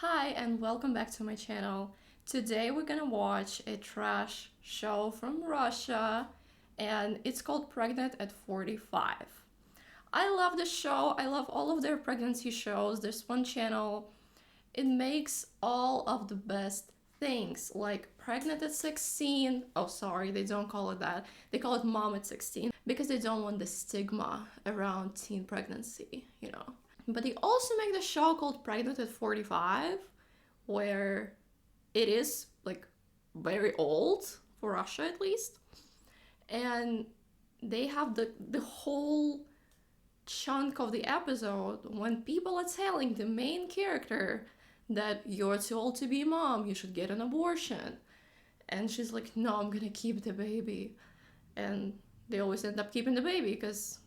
Hi and welcome back to my channel. Today we're gonna watch a trash show from Russia and it's called Pregnant at 45. I love the show, I love all of their pregnancy shows. There's one channel, it makes all of the best things like Pregnant at 16. Oh sorry, they don't call it that. They call it Mom at 16 because they don't want the stigma around teen pregnancy. But they also make the show called Pregnant at 45, where it is like very old, for Russia at least. And they have the whole chunk of the episode when people are telling the main character that you're too old to be a mom, you should get an abortion. And she's like, no, I'm gonna keep the baby. And they always end up keeping the baby because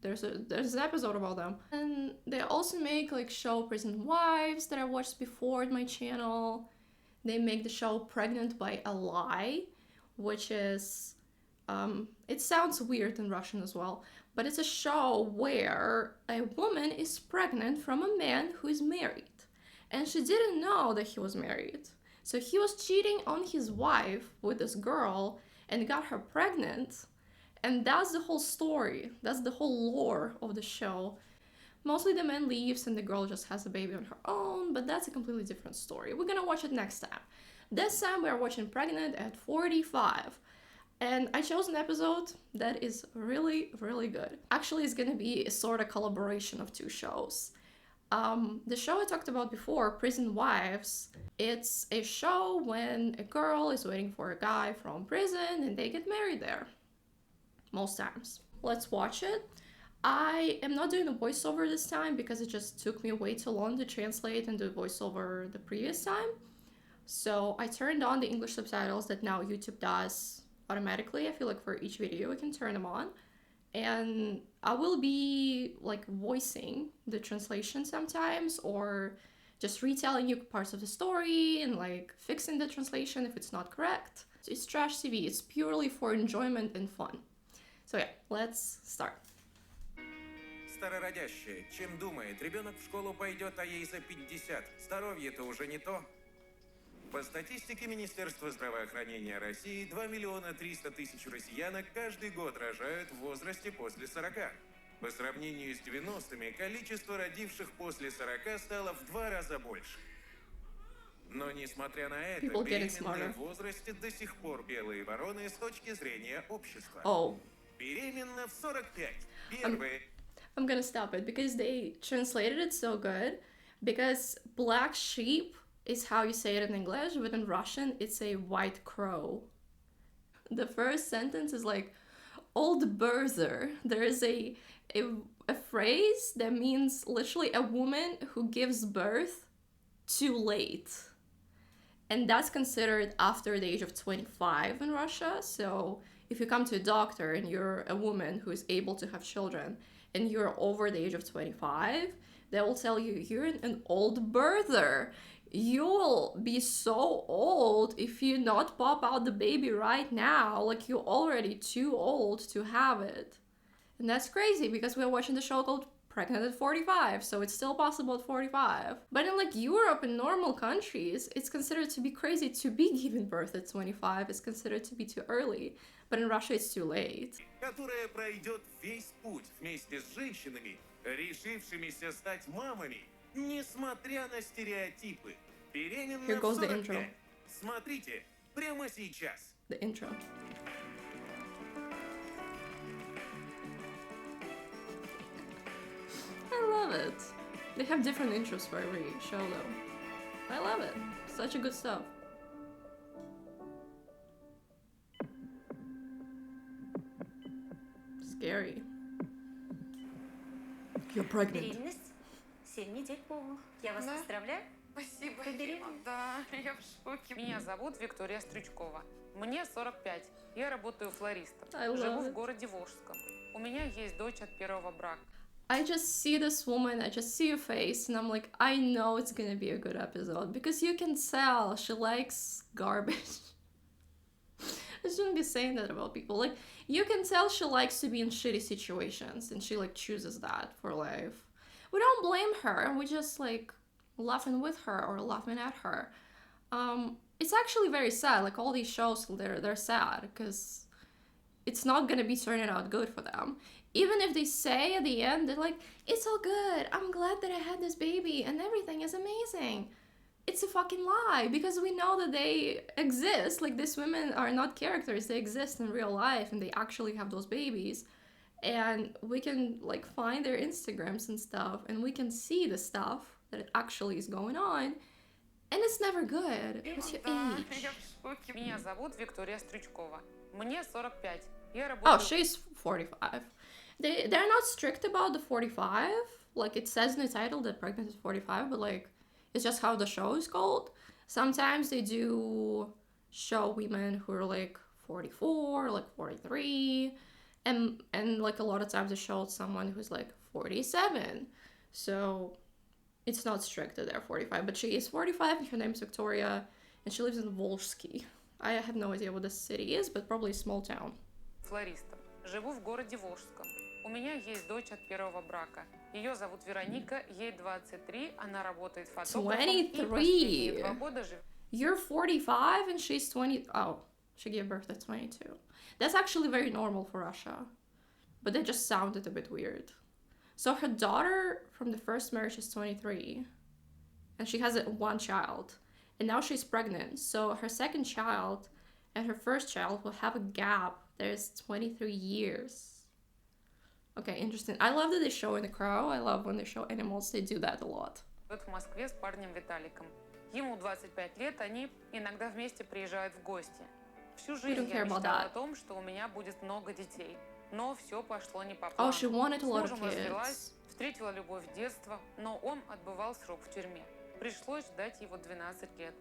there's an episode about them. And they also make like show Prison Wives that I watched before on my channel. They make the show Pregnant by a Lie, which is it sounds weird in Russian as well, but it's a show where a woman is pregnant from a man who is married, and she didn't know that he was married. So he was cheating on his wife with this girl and got her pregnant. And that's the whole story. That's the whole lore of the show. Mostly the man leaves and the girl just has a baby on her own, but that's a completely different story. We're gonna watch it next time. This time we are watching Pregnant at 45. And I chose an episode that is really, really good. Actually, it's gonna be a sort of collaboration of two shows. The show I talked about before, Prison Wives, it's a show when a girl is waiting for a guy from prison and they get married there. Most times. Let's watch it. I am not doing a voiceover this time because it just took me way too long to translate and do voiceover the previous time. So I turned on the English subtitles that now YouTube does automatically. I feel like for each video we can turn them on. And I will be like voicing the translation sometimes or just retelling you parts of the story and like fixing the translation if it's not correct. So it's trash TV. It's purely for enjoyment and fun. So yeah, let's start. Старородящая. Чем думает? Ребенок в школу пойдет, а ей за 50. Здоровье-то уже не то. По статистике Министерства здравоохранения России, 2 миллиона 300 тысяч россиянок каждый год рожают в возрасте после 40. По сравнению с 90-ми, количество родивших после 40 стало в 2 раза больше. Но несмотря на это, беременные в возрасте до сих пор белые вороны с точки зрения общества. Беременна в 45. I'm gonna stop it because they translated it so good. Because black sheep is how you say it in English, but in Russian it's a white crow. The first sentence is like old birther. There is a phrase that means literally a woman who gives birth too late. And that's considered after the age of 25 in Russia. So if you come to a doctor and you're a woman who is able to have children and you're over the age of 25, they will tell you you're an old birther. You'll be so old if you not pop out the baby right now, like you're already too old to have it. And that's crazy because we're watching the show called Pregnant at 45, so it's still possible at 45. But in like Europe and normal countries, it's considered to be crazy to be giving birth at 25. It's considered to be too early. But in Russia, it's too late. Которая пройдет весь путь вместе с женщинами, решившимися стать мамами, несмотря на стереотипы. Беременна в 45. Смотрите прямо сейчас. The intro. I love it. They have different intros for every show though. I love it. Such a good stuff. Scary. You're pregnant. Беременность 7 недель полных. Я вас поздравляю. Спасибо. Вы беременна? Да, я в шоке. Меня зовут Виктория Стрючкова. Мне 45. Я работаю флористом. Живу в городе Волжском. У меня есть дочь от первого брака. I just see this woman, I just see her face, and I'm like, I know it's gonna be a good episode because you can tell she likes garbage. I shouldn't be saying that about people. Like, you can tell she likes to be in shitty situations and she like chooses that for life. We don't blame her, we just like laughing with her or laughing at her. It's actually very sad. Like all these shows, they're sad because it's not gonna be turning out good for them. Even if they say at the end, they're like, it's all good, I'm glad that I had this baby and everything is amazing. It's a fucking lie, because we know that they exist. Like, these women are not characters, they exist in real life and they actually have those babies. And we can like find their Instagrams and stuff and we can see the stuff that actually is going on. And it's never good. What's your age? Меня зовут Виктория Стрючкова. Мне 45. Я Oh, работаю... she's 45. They're not strict about the 45. Like, it says in the title that pregnant is 45, but like, it's just how the show is called. Sometimes they do show women who are like 44, like 43, and like a lot of times they show someone who's like 47. So it's not strict that they're 45, but she is 45 and her name is Victoria and she lives in Volsky. I have no idea what this city is, but probably a small town. Флористом. Живу в городе Волжском. У меня есть дочь от первого брака. Ее зовут Вероника, ей 23, она работает фотографом. 23. 2 года живет. You're 45 and she's 20. Oh, she gave birth at 22. That's actually very normal for Russia, but that just sounded a bit weird. So her daughter from the first marriage is 23 and she has one child and now she's pregnant. So her second child and her first child will have a gap. There's 23 years. Okay, interesting. I love that they show in The Crow. I love when they show animals. They do that a lot. В Москве с парнем Виталиком. Ему 25 лет, они иногда вместе приезжают в гости. Всю жизнь я мечтала о том, что у меня будет много детей. Но все пошло не по плану. Oh, she wanted a lot of С мужем развелась, kids. встретила любовь детства, но он отбывал срок в тюрьме. Пришлось ждать его 12 лет.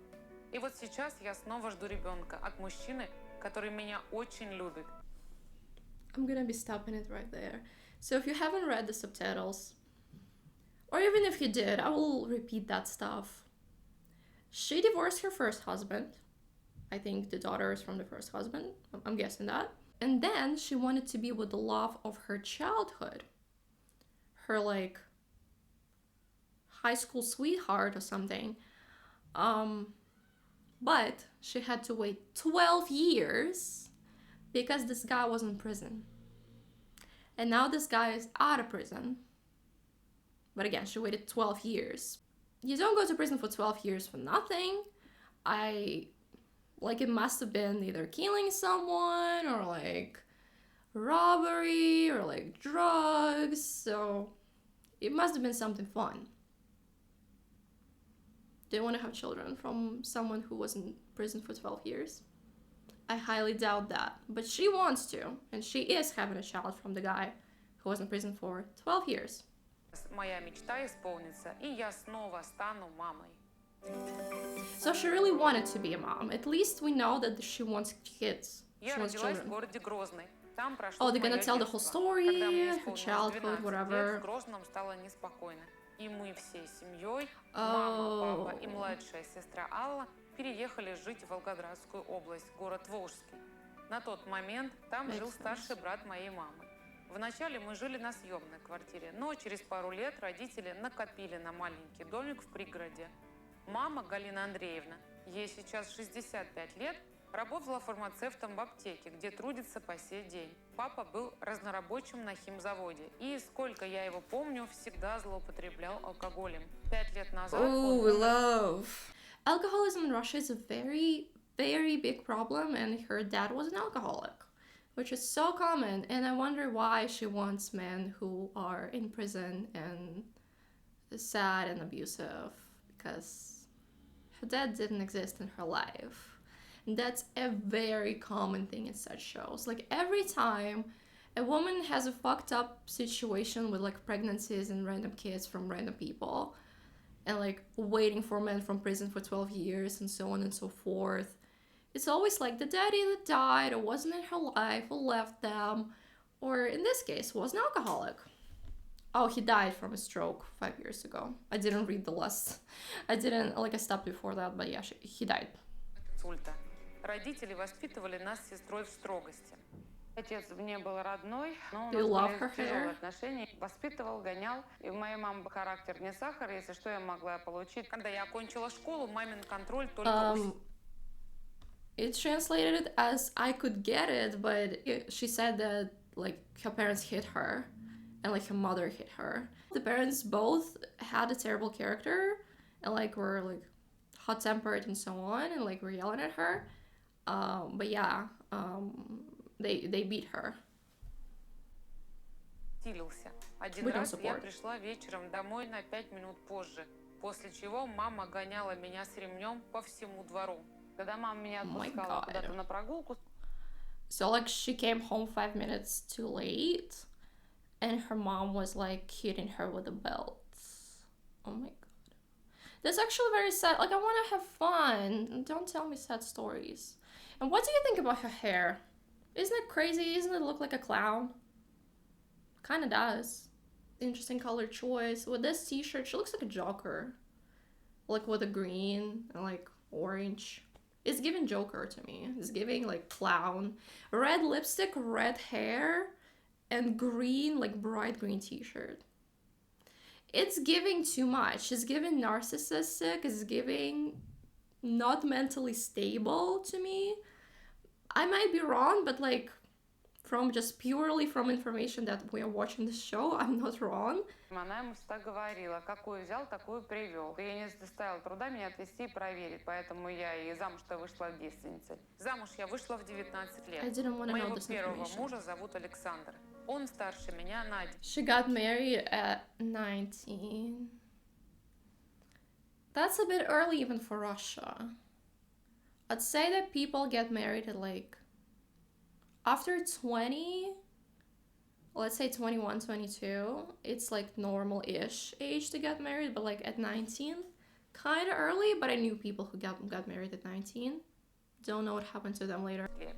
И вот сейчас я снова жду ребенка от мужчины, который меня очень любит. I'm gonna be stopping it right there. So if you haven't read the subtitles, or even if you did, I will repeat that stuff. She divorced her first husband. I think the daughter is from the first husband. I'm guessing that. And then she wanted to be with the love of her childhood. Her, like, high school sweetheart or something. But she had to wait 12 years because this guy was in prison. And now this guy is out of prison. But again, she waited 12 years. You don't go to prison for 12 years for nothing. It must have been either killing someone or like robbery or like drugs. So it must have been something fun. Do you want to have children from someone who was in prison for 12 years? I highly doubt that, but she wants to, and she is having a child from the guy who was in prison for 12 years. Моя мечта исполнится, и я снова стану мамой. So she really wanted to be a mom. At least we know that she wants kids. She Я wants родилась в children. городе Грозный. Там прошло Oh, they're gonna моё tell the whole детство. story, Когда мне her исполнилось childhood, 12 лет, whatever. в Грозном стало неспокойно. И мы всей семьей, Oh. мама, папа и младшая сестра Алла, переехали жить в Волгоградскую область, город Волжский. На тот момент там жил старший брат моей мамы. Вначале мы жили на съемной квартире, но через пару лет родители накопили на маленький домик в пригороде. Мама Галина Андреевна, ей сейчас 65 лет, работала фармацевтом в аптеке, где трудится по сей день. Папа был разнорабочим на химзаводе, и, сколько я его помню, всегда злоупотреблял алкоголем. 5 лет назад Oh, we love. Alcoholism in Russia is a very, very big problem, and her dad was an alcoholic, which is so common. And I wonder why she wants men who are in prison and sad and abusive, because her dad didn't exist in her life. And that's a very common thing in such shows. Like, every time a woman has a fucked up situation with like pregnancies and random kids from random people, and like waiting for men from prison for 12 years and so on and so forth, it's always like the daddy that died or wasn't in her life or left them, or in this case was an alcoholic. Oh, he died from a stroke 5 years ago. I didn't read the list. I stopped before that, but yeah, he died. инсульта. Родители воспитывали нас с сестрой в строгости. Отец мне был родной, но у Do you нас love были her тяжелые hair? отношения. Воспитывал, гонял. И у моей мамы характер не сахар, если что, я могла получить. Когда я окончила школу, мамин контроль только It translated as I could get it, but she said that like her parents hit her and like her mother hit her. The parents both had a terrible character and like were like hot-tempered and so on and like were yelling at her. But yeah, they beat her. усилился. Один We don't раз я support. пришла вечером домой на 5 минут позже, после чего мама гоняла меня с ремнем по всему двору. Когда мама меня Oh my отпускала God. куда-то на прогулку, So like she came home 5 minutes too late and her mom was like hitting her with a belt. Oh my god. That's actually very sad. Like I want to have fun. Don't tell me sad stories. And what do you think about her hair? Isn't it crazy? Doesn't it look like a clown? Kind of does. Interesting color choice. With this t-shirt, she looks like a Joker. Like with a green and like orange. It's giving Joker to me. It's giving like clown. Red lipstick, red hair, and green, like bright green t-shirt. It's giving too much. It's giving narcissistic. It's giving not mentally stable to me. I might be wrong, but like from just purely from information that we are watching the show, I'm not wrong. она ему всегда говорила, какую взял, такую привел. И ей не доставило труда меня отвезти и проверить, поэтому я и замуж-то вышла девственницей. Замуж я вышла в 19 лет. I didn't want to know Моего this первого information. мужа зовут Александр. Он старше меня на 1. She got married at 19. That's a bit early even for Russia. I'd say that people get married at like after 20, let's say 21, 22, it's like normal-ish age to get married, but like at 19, kind of early, but I knew people who got married at 19. Don't know what happened to them later. лет.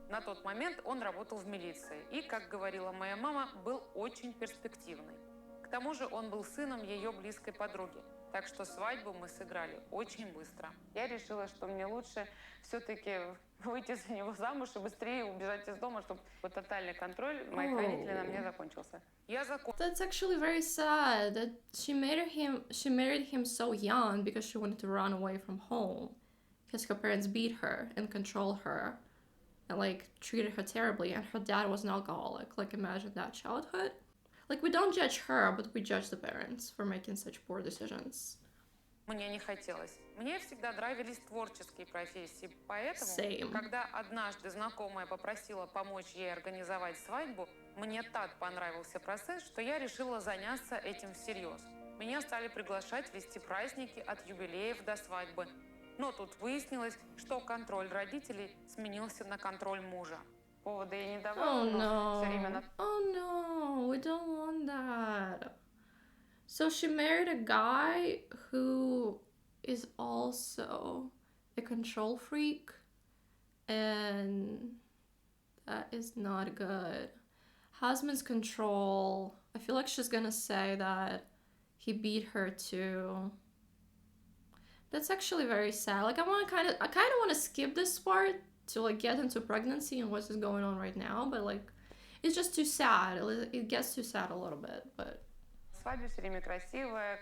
На тот момент он работал в милиции и, как говорила моя мама, был очень перспективный. К тому же он был сыном ее близкой подруги, так что свадьбу мы сыграли очень быстро. Я решила, что мне лучше все-таки выйти за него замуж и быстрее убежать из дома, чтобы тотальный контроль моих родителей на мне закончился. That's actually very sad that she married him so young because she wanted to run away from home because her parents beat her and controlled her and like treated her terribly, and her dad was an alcoholic. Like imagine that childhood. Like we don't judge her, but we judge the parents for making such poor decisions. Мне не хотелось. Мне всегда нравились творческие профессии, поэтому, Same. когда однажды знакомая попросила помочь ей организовать свадьбу, мне так понравился процесс, что я решила заняться этим всерьез. Меня стали приглашать вести праздники от юбилеев до свадьбы. Но тут выяснилось, что контроль родителей сменился на контроль мужа. Повода я не давала, но все время на... Oh no, we don't want that. So she married a guy who is also a control freak, and that is not good. Husband's control. I feel like she's gonna say that he beat her too. That's actually very sad. Like I kind of want to skip this part to like get into pregnancy and what's going on right now, but like it's just too sad. It gets too sad a little bit, but Свадьба все время красивая,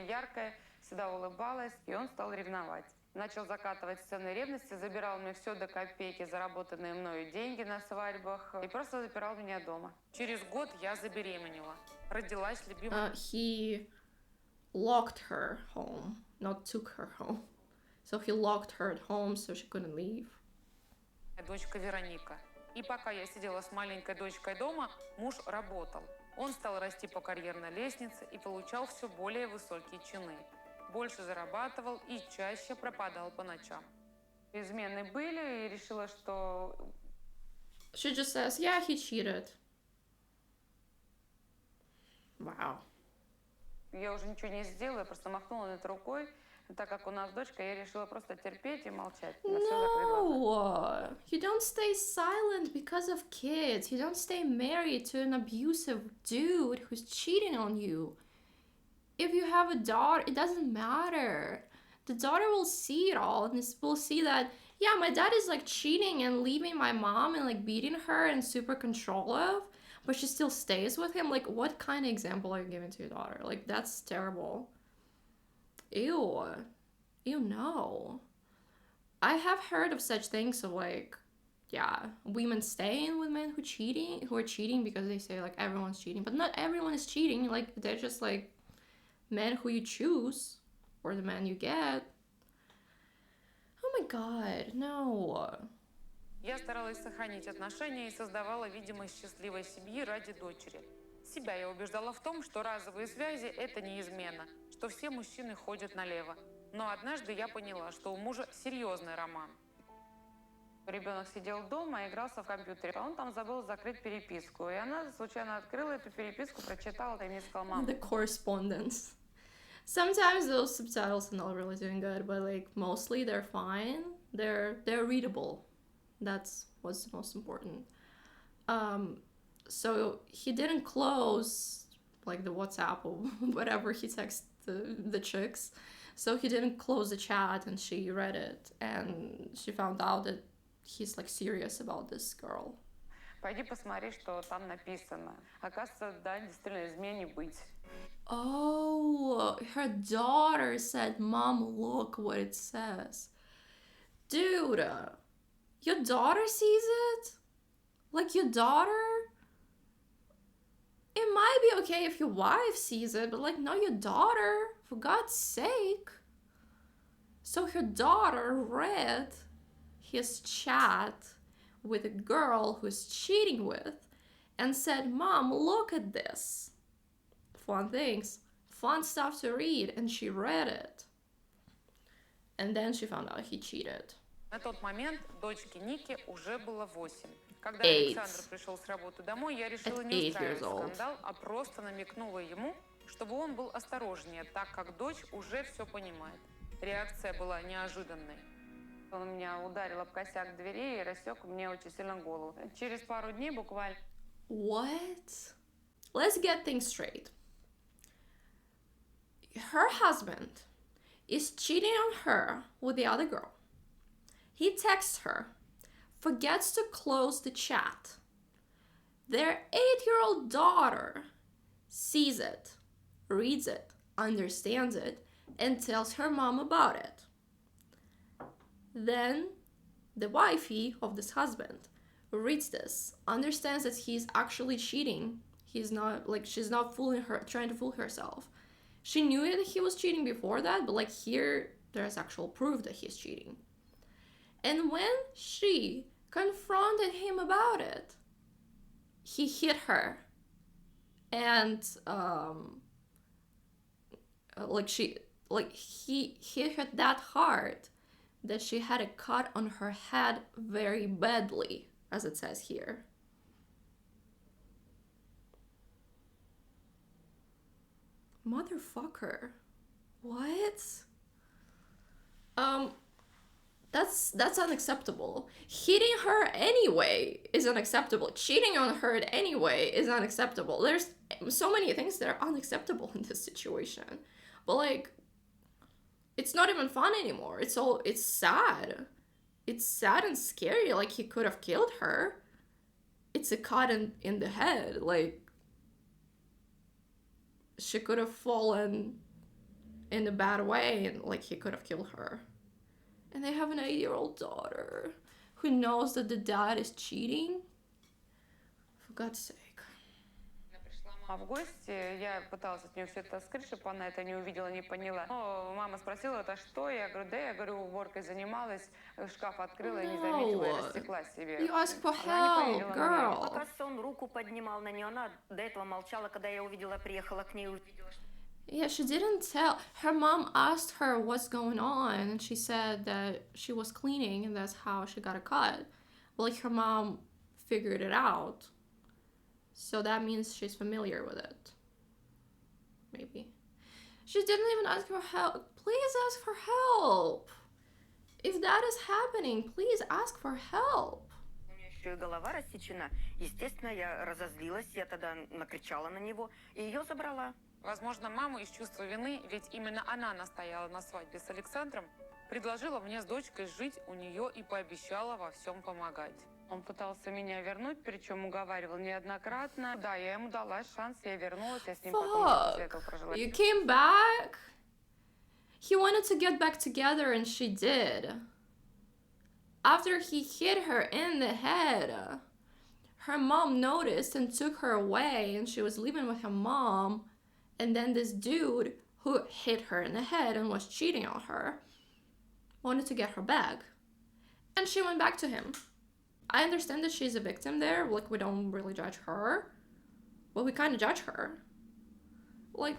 яркая, всегда улыбалась, и он стал ревновать. Начал закатывать сцены ревности, забирал мне все до копейки, заработанные мною деньги на свадьбах, и просто запирал меня дома. Через год я забеременела. Родилась любимая... He locked her home, not took her home. So he locked her at home so she couldn't leave. Дочка Вероника. И пока я сидела с маленькой дочкой дома, муж работал. Он стал расти по карьерной лестнице и получал все более высокие чины. Больше зарабатывал и чаще пропадал по ночам. Измены были, и решила, что... She just says, yeah, he cheated. Wow. Я уже ничего не сделала, просто махнула на это рукой. Так как у нас дочка, я решила просто терпеть и молчать. No, you don't stay silent because of kids. You don't stay married to an abusive dude who's cheating on you. If you have a daughter, it doesn't matter. the daughter will see it all and will see that, yeah, my dad is like cheating and leaving my mom and like beating her and super controlling, but she still stays with him. Like, what kind of example are you giving to your daughter? Like, that's terrible. Ew. Ew, no. I have heard of such things of like, yeah, women staying with men who are cheating because they say like everyone's cheating, but not everyone is cheating. Like, they're just like men who you choose or the man you get. Oh my god, no. Я старалась сохранить отношения и создавала видимость счастливой семьи ради дочери. Себя я убеждала в том, что разовые связи – это не измена, что все мужчины ходят налево. Но однажды я поняла, что у мужа серьезный роман. Ребенок сидел дома и игрался в компьютере. Он там забыл закрыть переписку. И она случайно открыла эту переписку, прочитала и мне сказала: мама. The correspondence. Sometimes those subtitles are not really doing good, but like mostly they're fine. They're readable. That's what's the most important. So he didn't close like the WhatsApp or whatever he texted the chicks. So he didn't close the chat, and she read it, and she found out that he's like serious about this girl. Пойди посмотри, что там написано. Оказывается, да, действительно, измене быть. Oh, her daughter said, "Mom, look what it says." Dude, your daughter sees it? Like, your daughter? It might be okay if your wife sees it, but like, not your daughter, for God's sake. So her daughter read his chat with a girl who's cheating with and said, "Mom, look at this." Fun things, fun stuff to read, and she read it. And then she found out he cheated. На тот момент дочке Нике уже было 8. Когда 8. Александр пришел с работы домой, я решила At не 8 years устраивать old. скандал, а просто намекнула ему, чтобы он был осторожнее, так как дочь уже все понимает. Реакция была неожиданной. Он меня ударил об косяк двери и рассек мне очень сильно голову. Через пару дней буквально... What? Let's get things straight. Her husband is cheating on her with the other girl. He texts her, forgets to close the chat. Their 8-year-old daughter sees it, reads it, understands it, and tells her mom about it. Then the wifey of this husband reads this, understands that he's actually cheating. He's not, like, she's not fooling her, trying to fool herself. She knew that he was cheating before that, but like, here there's actual proof that he's cheating. And when she confronted him about it, he hit her. And he hit her that hard that she had a cut on her head very badly, as it says here. Motherfucker. What? That's unacceptable. Hitting her anyway is unacceptable. Cheating on her anyway is unacceptable. There's so many things that are unacceptable in this situation. But like, it's not even fun anymore. It's sad. It's sad and scary. Like, he could have killed her. It's a cut in the head. Like, she could have fallen in a bad way, and like, he could have killed her. And they have an 8-year-old daughter who knows that the dad is cheating. For God's sake. А в гости я пыталась от нее все это скрыть, чтобы она это не увидела, не поняла. Но мама спросила, это что? Я говорю, да, я говорю, уборкой занималась, шкаф открыла и не заметила, и растекла себе. You ask for Она не help, поверила мне. girl. Оказывается, он руку поднимал на нее. Она до этого молчала, когда я увидела, приехала к ней, увидела, что... Yeah, she didn't tell. Her mom asked her what's going on, and she said that she was cleaning, and that's how she got a cut. But like, her mom figured it out. So that means she's familiar with it. Maybe. She didn't even ask for help. Please ask for help. If that is happening, please ask for help. У меня еще и голова рассечена. Естественно, я разозлилась, я тогда накричала на него и ее забрала. Возможно, мама из чувства вины, ведь именно она настояла на свадьбе с Александром, предложила мне с дочкой жить у нее и пообещала во всем помогать. Он пытался меня вернуть, причем уговаривал неоднократно. Да, я ему дала шанс, я вернулась, я с ним потом после этого прожила. You came back? He wanted to get back together and she did. After he hit her in the head, her mom noticed and took her away, and she was living with her mom. And then this dude who hit her in the head and was cheating on her wanted to get her back. And she went back to him. I understand that she's a victim there, like we don't really judge her, but we kind of judge her. Like,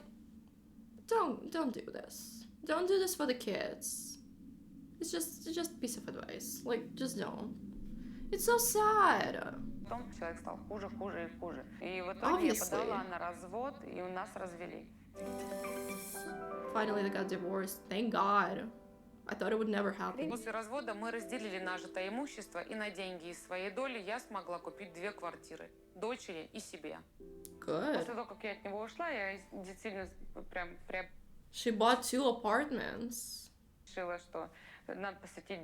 don't do this. Don't do this for the kids. It's just a piece of advice. Like, just don't. It's so sad. Потом человек стал хуже, хуже и хуже. И в итоге я подала на развод, и у нас развели. Finally, they got divorced. Thank God. I thought it would never happen. После развода мы разделили нажитое имущество, и на деньги из своей доли я смогла купить 2 квартиры. Дочери и себе. Good. После того, как я от него ушла, я действительно прям She bought 2 apartments. решила, что надо посвятить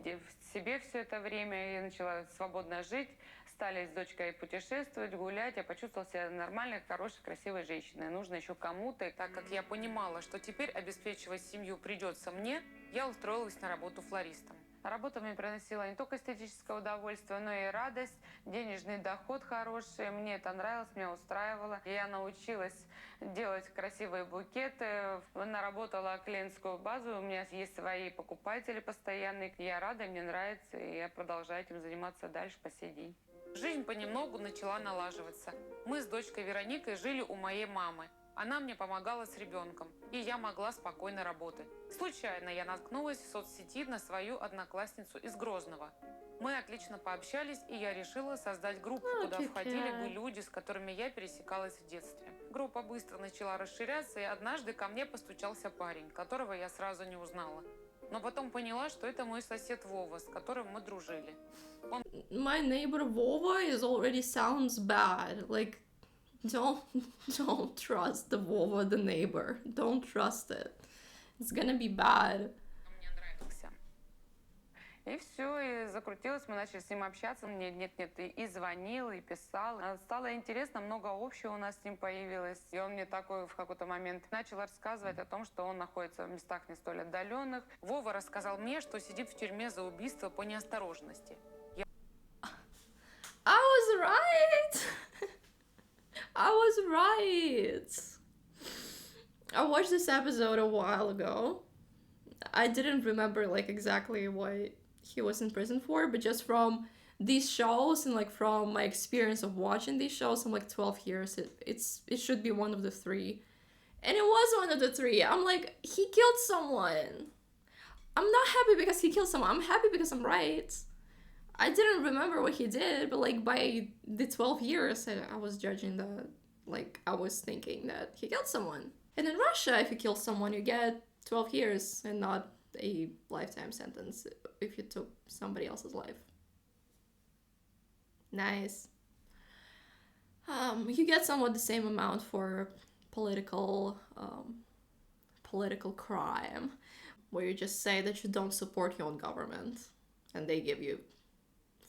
себе все это время. Я начала свободно жить. Стали с дочкой путешествовать, гулять. Я почувствовала себя нормальной, хорошей, красивой женщиной. Нужно еще кому-то. И так как я понимала, что теперь обеспечивать семью придется мне, я устроилась на работу флористом. Работа мне приносила не только эстетическое удовольствие, но и радость, денежный доход хороший. Мне это нравилось, меня устраивало. Я научилась делать красивые букеты, наработала клиентскую базу, у меня есть свои покупатели постоянные. Я рада, мне нравится, и я продолжаю этим заниматься дальше по сей день. Жизнь понемногу начала налаживаться. Мы с дочкой Вероникой жили у моей мамы. Она мне помогала с ребенком, и я могла спокойно работать. Случайно я наткнулась в соцсети на свою одноклассницу из Грозного. Мы отлично пообщались, и я решила создать группу, куда входили бы люди, с которыми я пересекалась в детстве. Группа быстро начала расширяться, и однажды ко мне постучался парень, которого я сразу не узнала. Но потом поняла, что это мой сосед Вова, с которым мы дружили. My neighbor Vova already sounds bad. Like, don't trust the Vova, the neighbor. Don't trust it. It's gonna be bad. Мне нравился. И все, и закрутилось, мы начали с ним общаться. Мне нет, и звонил, и писал. Стало интересно, много общего у нас с ним появилось. И он мне такой в какой-то момент начал рассказывать о том, что он находится в местах не столь отдаленных. Вова рассказал мне, что сидит в тюрьме за убийство по неосторожности. I was right! I was right! I watched this episode a while ago. I didn't remember like exactly what he was in prison for, but just from these shows and like from my experience of watching these shows, I'm like 12 years. It should be one of the 3. And it was one of the 3. I'm like, he killed someone. I'm not happy because he killed someone. I'm happy because I'm right. I didn't remember what he did, but like by the 12 years, I was judging that, like I was thinking that he killed someone. And in Russia, if you kill someone, you get 12 years and not a lifetime sentence if you took somebody else's life. Nice. You get somewhat the same amount for political crime, where you just say that you don't support your own government, and they give you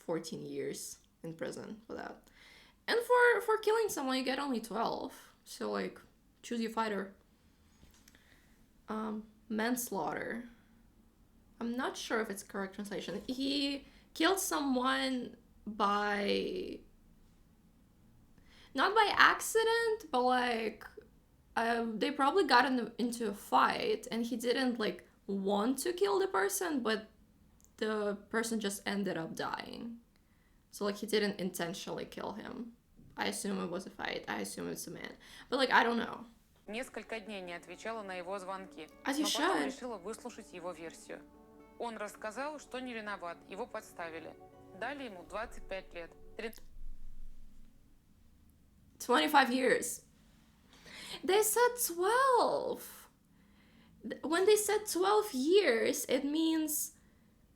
14 years in prison for that. And for killing someone, you get only 12. So like, choose your fighter. Manslaughter. I'm not sure if it's correct translation. He killed someone by... not by accident, but like... they probably got into a fight, and he didn't like want to kill the person, but the person just ended up dying. So like he didn't intentionally kill him. I assume it was a fight. I assume it's a man. But like, I don't know. Несколько дней не отвечала на его звонки, As you но потом should. решила выслушать его версию. Он рассказал, что не виноват, его подставили. Дали ему 25 лет. 25 years. They said 12. When they said 12 years, it means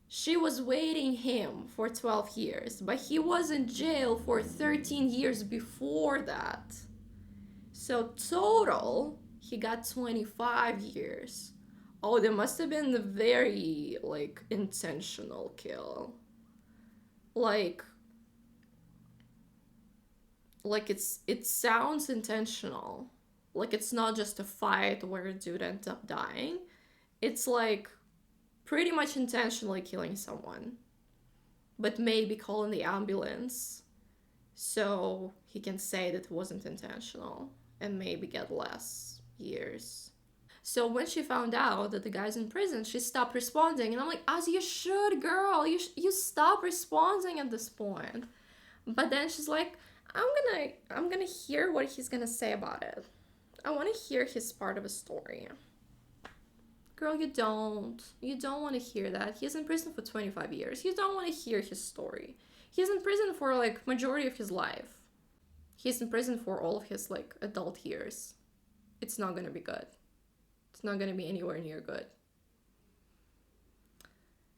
she was waiting him for 12 years, but he was in jail for 13 years before that. So total, he got 25 years. Oh, there must have been a very, like, intentional kill. Like it sounds intentional. Like it's not just a fight where a dude ends up dying. It's like pretty much intentionally killing someone, but maybe calling the ambulance so he can say that it wasn't intentional and maybe get less years. So when she found out that the guy's in prison, she stopped responding, and I'm like, as you should, girl. You stop responding at this point. But then she's like, I'm gonna hear what he's gonna say about it. I want to hear his part of a story. Girl, you don't want to hear that. He's in prison for 25 years. You don't want to hear his story. He's in prison for like majority of his life. He's in prison for all of his like adult years. It's not gonna be good. It's not gonna be anywhere near good.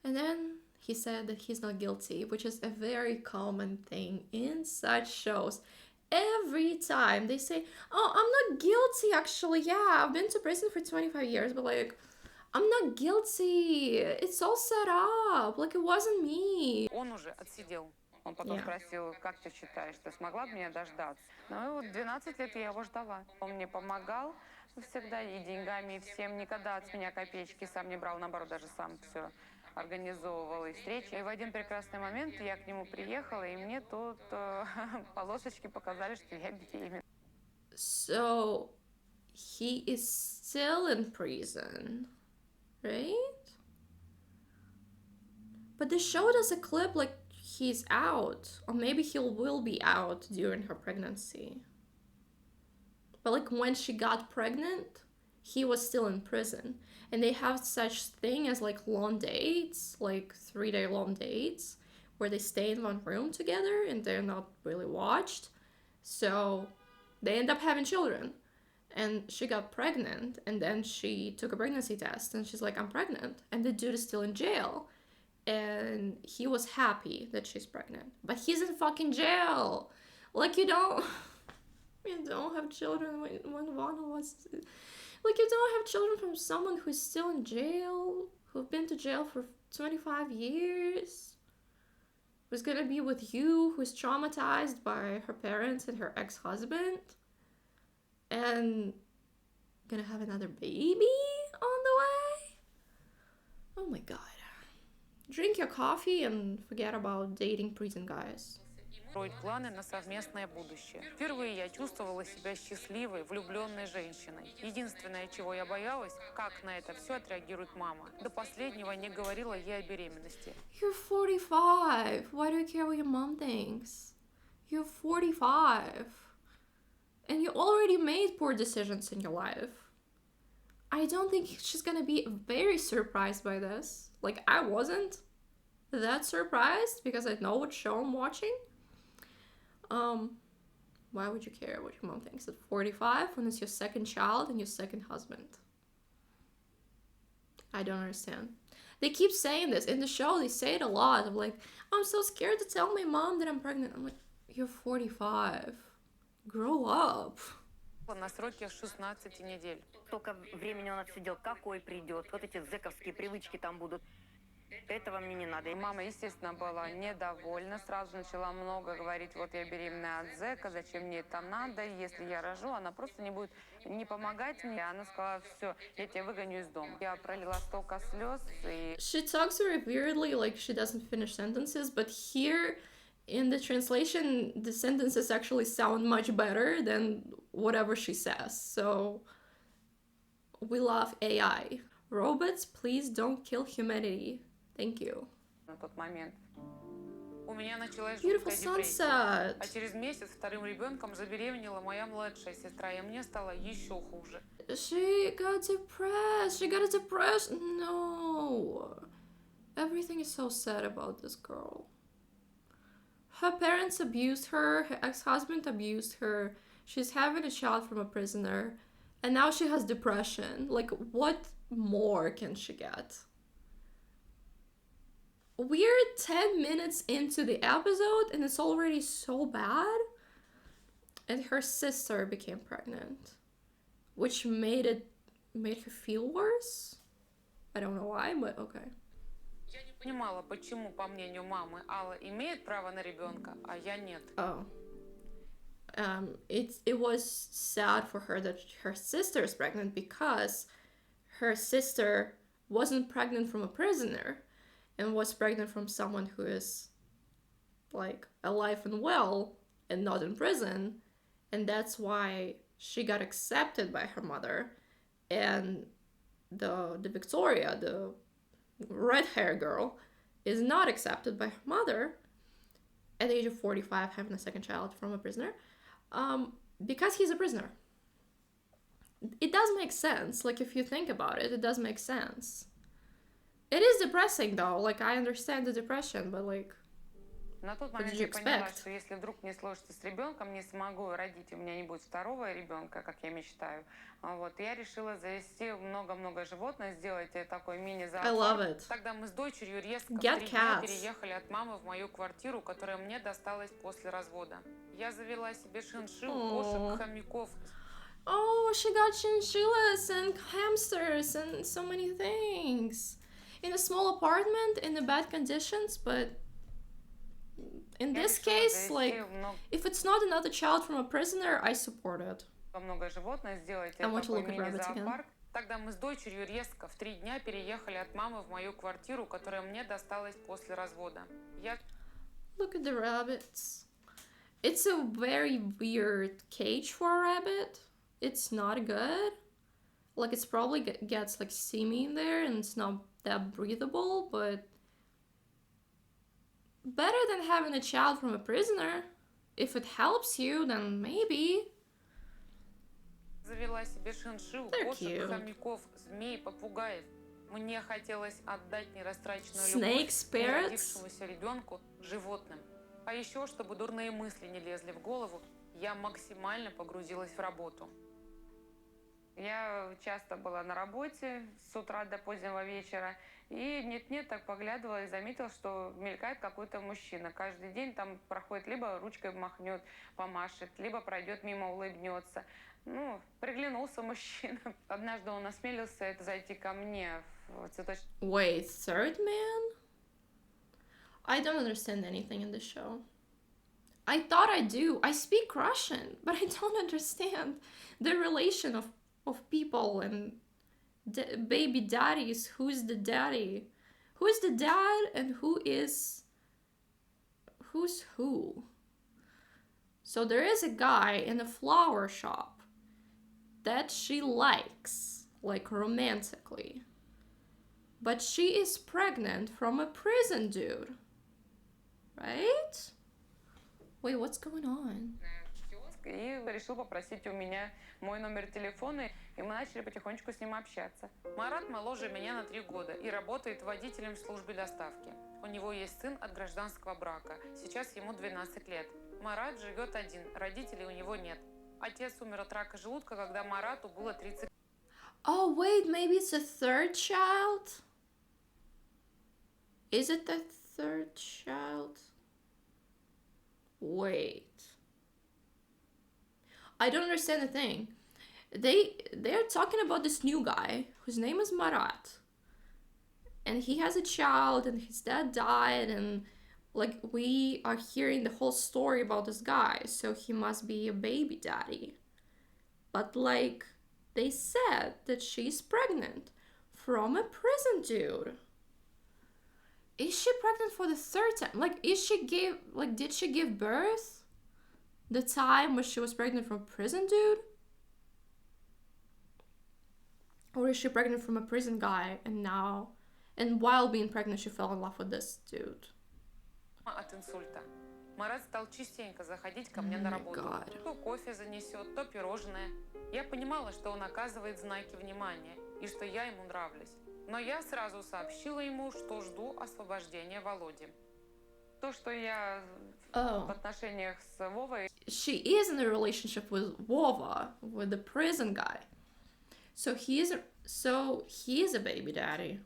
And then he said that he's not guilty, which is a very common thing in such shows. Every time they say, oh, I'm not guilty, actually. Yeah, I've been to prison for 25 years, but like, I'm not guilty. It's all set up. Like, it wasn't me. Он уже отсидел. Он потом спросил, как ты считаешь, ты смогла бы меня дождаться? Ну и вот 12 лет я его ждала. Он мне помогал всегда и деньгами, и всем. Никогда от меня копеечки сам не брал, наоборот, даже сам все организовывал и встречи. И в один прекрасный момент я к нему приехала, и мне тут полосочки показали, что я беременна. So, he is still in prison, right? But they showed us a clip like he's out, or maybe he will be out during her pregnancy. But like when she got pregnant, he was still in prison. And they have such thing as like long dates, like 3-day long dates, where they stay in one room together and they're not really watched. So they end up having children. And she got pregnant, and then she took a pregnancy test, and she's like, I'm pregnant. And the dude is still in jail. And he was happy that she's pregnant. But he's in fucking jail. Like, you don't have children when one was... Like, you don't have children from someone who's still in jail, who've been to jail for 25 years, who's gonna be with you, who's traumatized by her parents and her ex-husband, and gonna have another baby on the way? Oh my god. Drink your coffee and forget about dating prison guys. Строить планы на совместное будущее. Впервые я чувствовала себя счастливой, влюбленной женщиной. Единственное, чего я боялась, как на это все отреагирует мама. До последнего не говорила ей о беременности. You're 45. Why do you care what your mom thinks? You're 45. And you already made poor decisions in your life. I don't think she's gonna be very surprised by this. Like, I wasn't that surprised because I know what show I'm watching. Why would you care what your mom thinks at 45 when it's your second child and your second husband? I don't understand. They keep saying this in the show. They say it a lot of like, I'm so scared to tell my mom that I'm pregnant. I'm like, you're 45. Grow up. На сроке 16 недель. Столько времени он отсидел, какой придет. Вот эти зэковские привычки там будут. Этого мне не надо. И мама, естественно, была недовольна. Сразу начала много говорить, вот я беременная от зэка, зачем мне это надо? Если я рожу, она просто не будет не помогать мне. Она сказала, все, я тебя выгоню из дома. Я пролила столько слез. И... She talks very weirdly, like she doesn't finish sentences, but here in the translation, the sentences actually sound much better than whatever she says. So we love AI. Robots, please don't kill humanity. Thank you. На тот момент. У меня началась Beautiful жуткая депрессия. sunset. А через месяц вторым ребенком забеременела моя младшая сестра, и мне стало еще хуже. She got depressed. She got a depression. No. Everything is so sad about this girl. Her parents abused her. Her ex-husband abused her. She's having a child from a prisoner. And now she has depression. Like, what more can she get? We're 10 minutes into the episode and it's already so bad. And her sister became pregnant. which made her feel worse. I don't know why, but okay. Я не понимала, почему, по мнению мамы, Алла имеет право на ребенка, а я нет. Oh. It was sad for her that her sister is pregnant because her sister wasn't pregnant from a prisoner and was pregnant from someone who is like alive and well and not in prison, and that's why she got accepted by her mother, and the Victoria, the red hair girl, is not accepted by her mother at the age of 45, having a second child from a prisoner, because he's a prisoner. It does make sense. Like, if you think about it, it does make sense. It is depressing, though. Like, I understand the depression, but like, На тот what момент did you я поняла, expect? что если вдруг не сложится с ребенком, не смогу родить, у меня не будет второго ребенка, как я мечтаю. Вот, я решила завести много-много животных, сделать такой I love мини-зоопарк. it. Тогда мы с дочерью резко в Get 3 дня cats. переехали от мамы в мою квартиру, которая мне досталась после развода. Я завела себе шиншилл, Aw. кошек, хомяков. Oh, she got chinchillas and hamsters and so many things in a small apartment in the bad conditions, but in Я this решила case, завести like, if it's not another child from a prisoner, I support it. много животных, сделать I want to такой look at rabbits again. мини-зоопарк. Тогда мы с дочерью резко в 3 дня переехали от мамы в мою квартиру, которая мне досталась после развода. Я Look at the rabbits. It's a very weird cage for a rabbit. It's not good. Like, it's probably gets like steamy in there and it's not that breathable, but better than having a child from a prisoner. If it helps you, then maybe. завела себе шиншилл, They're кошек, cute. хомяков, змей, попугаев. Мне хотелось отдать нерастраченную Snake любовь spirits? неродившемуся ребенку животным. А еще, чтобы дурные мысли не лезли в голову, я максимально погрузилась в работу. Я часто была на работе с утра до позднего вечера, и нет-нет, так поглядывала и заметила, что мелькает какой-то мужчина. Каждый день там проходит, либо ручкой махнет, помашет, либо пройдет мимо, улыбнется. Ну, приглянулся мужчина. Однажды он осмелился зайти ко мне в цветочный Wait, third man? I don't understand anything in this show. I thought I do. I speak Russian, but I don't understand the relation of people and baby daddies. Who's the daddy? Who's the dad and who's who? So there is a guy in a flower shop that she likes, like romantically. But she is pregnant from a prison dude. Right? Wait, what's going on? киоск и решил попросить у меня мой номер телефона, и мы начали потихонечку с ним общаться. Марат моложе меня на 3 года и работает водителем в службе доставки. У него есть сын от гражданского брака, сейчас ему 12 лет. Марат живет один, родителей у него нет. Отец умер от рака желудка, когда Марату было 30. Oh, wait, maybe it's a third child? Is it the third child? Wait. I don't understand the thing. They're talking about this new guy whose name is Marat. And he has a child and his dad died, and like we are hearing the whole story about this guy, so he must be a baby daddy. But like they said that she's pregnant from a prison dude. Is she pregnant for the third time? Like, did she give birth the time when she was pregnant from a prison dude? Or is she pregnant from a prison guy and while being pregnant she fell in love with this dude? От инсульта. Марат стал частенько заходить ко мне на работу. God. То кофе занесет, то пирожное. Я понимала, что он оказывает знаки внимания и что я ему нравлюсь. Но я сразу сообщила ему, что жду освобождения Володи. То, что я в отношениях с Вовой... She is in a relationship with Vova, with the prison guy. So he is a baby daddy.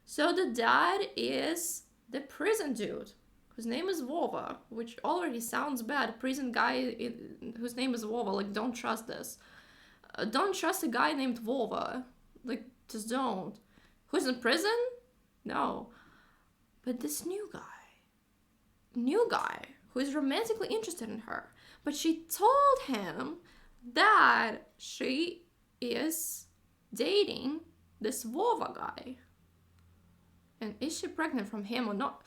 So the dad is the prison dude, whose name is Vova, which already sounds bad. Prison guy whose name is Vova, like, don't trust this. Don't trust a guy named Vova. Like, just don't. Who's in prison? No. But this new guy who is romantically interested in her, but she told him that she is dating this Vova guy. And is she pregnant from him or not?